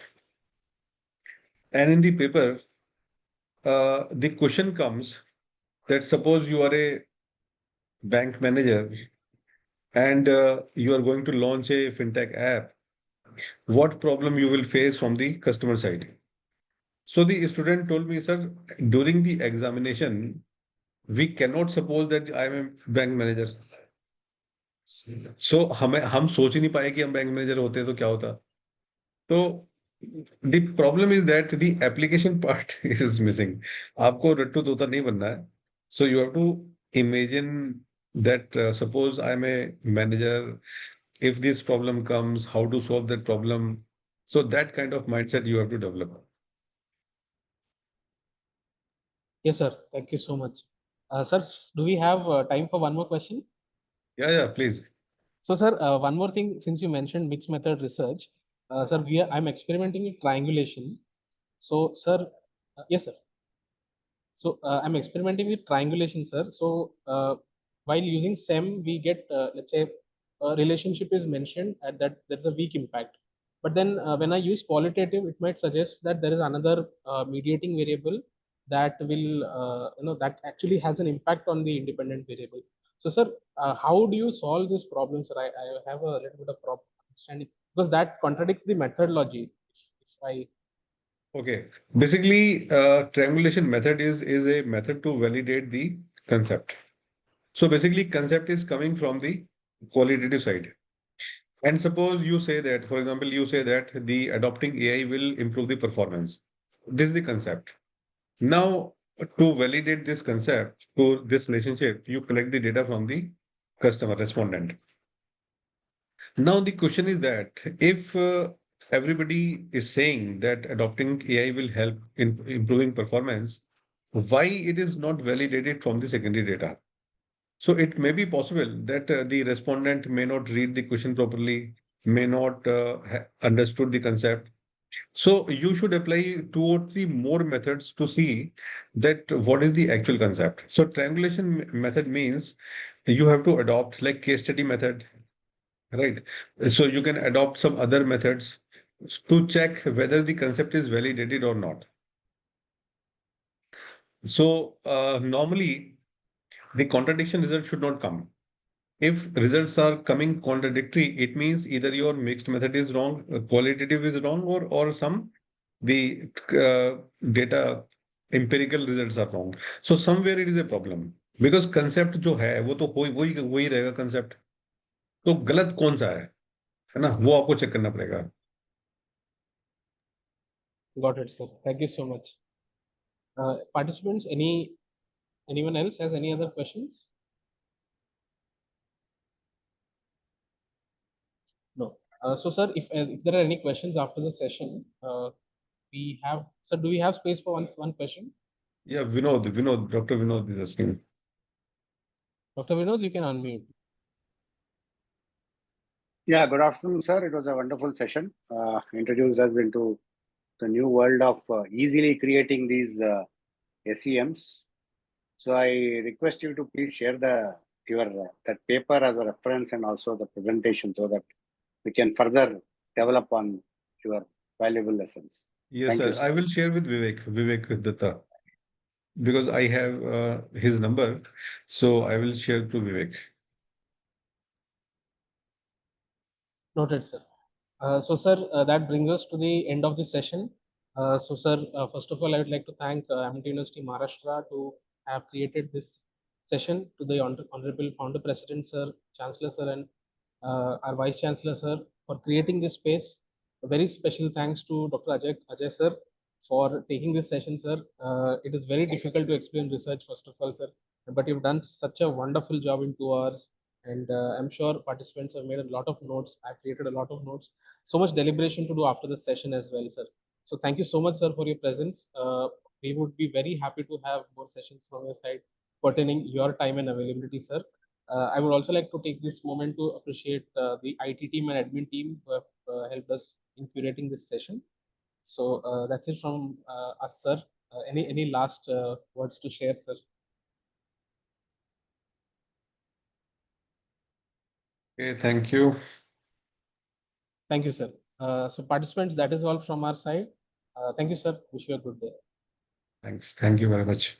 And in the paper, the question comes that suppose you are a bank manager and you are going to launch a fintech app, what problem you will face from the customer side? So the student told me, sir, during the examination, we cannot suppose that I am a bank manager. So हम सोच ही नहीं पाए कि हम bank manager होते तो क्या होता. तो the problem is that the application part is missing. आपको रट्टू तोता नहीं बनना है. So you have to imagine that suppose I'm a manager, if this problem comes, how to solve that problem. So that kind of mindset you have to develop. Yes, sir. Thank you so much. Sir, do we have time for one more question? Yeah, please. So, sir, one more thing, since you mentioned mixed method research, sir, I'm experimenting with triangulation. So, sir, yes, sir. So, I'm experimenting with triangulation, sir. So, while using SEM, we get, let's say, a relationship is mentioned at that there's a weak impact. But then when I use qualitative, it might suggest that there is another mediating variable that will, that actually has an impact on the independent variable. So, sir, how do you solve this problem, sir? I have a little bit of problem understanding because that contradicts the methodology. If I Okay. Basically, triangulation method is a method to validate the concept. So basically, concept is coming from the qualitative side. And suppose you say that, for example, you say that the adopting AI will improve the performance. This is the concept. Now, to validate this concept, to this relationship, you collect the data from the customer respondent. Now, the question is that if everybody is saying that adopting AI will help in improving performance, why it is not validated from the secondary data? So it may be possible that the respondent may not read the question properly, may not understood the concept. So you should apply 2 or 3 more methods to see that what is the actual concept. So triangulation method means you have to adopt like case study method, right? So you can adopt some other methods to check whether the concept is validated or not. So normally the contradiction result should not come. If results are coming contradictory, it means either your mixed method is wrong, qualitative is wrong, or some the data empirical results are wrong. So somewhere it is a problem because concept जो है वो तो वही रहेगा concept. तो गलत कौन सा है ना वो आपको चेक करना पड़ेगा. got it, sir. Thank you so much. Participants, anyone else has any other questions? No. So, sir, if there are any questions after the session, we have, sir, do we have space for one question? Yeah, Vinod, Dr. Vinod is asking. Dr. Vinod, you can unmute. Yeah, good afternoon, sir. It was a wonderful session. Introduced us into the new world of easily creating these SEMs. So I request you to please share that paper as a reference and also the presentation so that we can further develop on your valuable lessons. Yes, Thank sir. you, sir. I will share with Vivek Datta, because I have his number. So I will share to Vivek. Noted, sir. So, sir, that brings us to the end of this session. So, sir, first of all, I would like to thank Amity University Maharashtra to have created this session, to the Honorable Founder President, sir, Chancellor, sir, and our Vice Chancellor, sir, for creating this space. A very special thanks to Dr. Ajay, sir, for taking this session, sir. It is very difficult to explain research, first of all, sir, but you've done such a wonderful job in 2 hours. And I'm sure participants have made a lot of notes. I've created a lot of notes. So much deliberation to do after the session as well, sir. So thank you so much, sir, for your presence. We would be very happy to have more sessions from your side pertaining your time and availability, sir. I would also like to take this moment to appreciate the IT team and admin team who have helped us in curating this session. So that's it from us, sir. Any last words to share, sir? Okay, thank you. Thank you, sir. So participants, that is all from our side. Thank you, sir. Wish you a good day. Thanks. Thank you very much.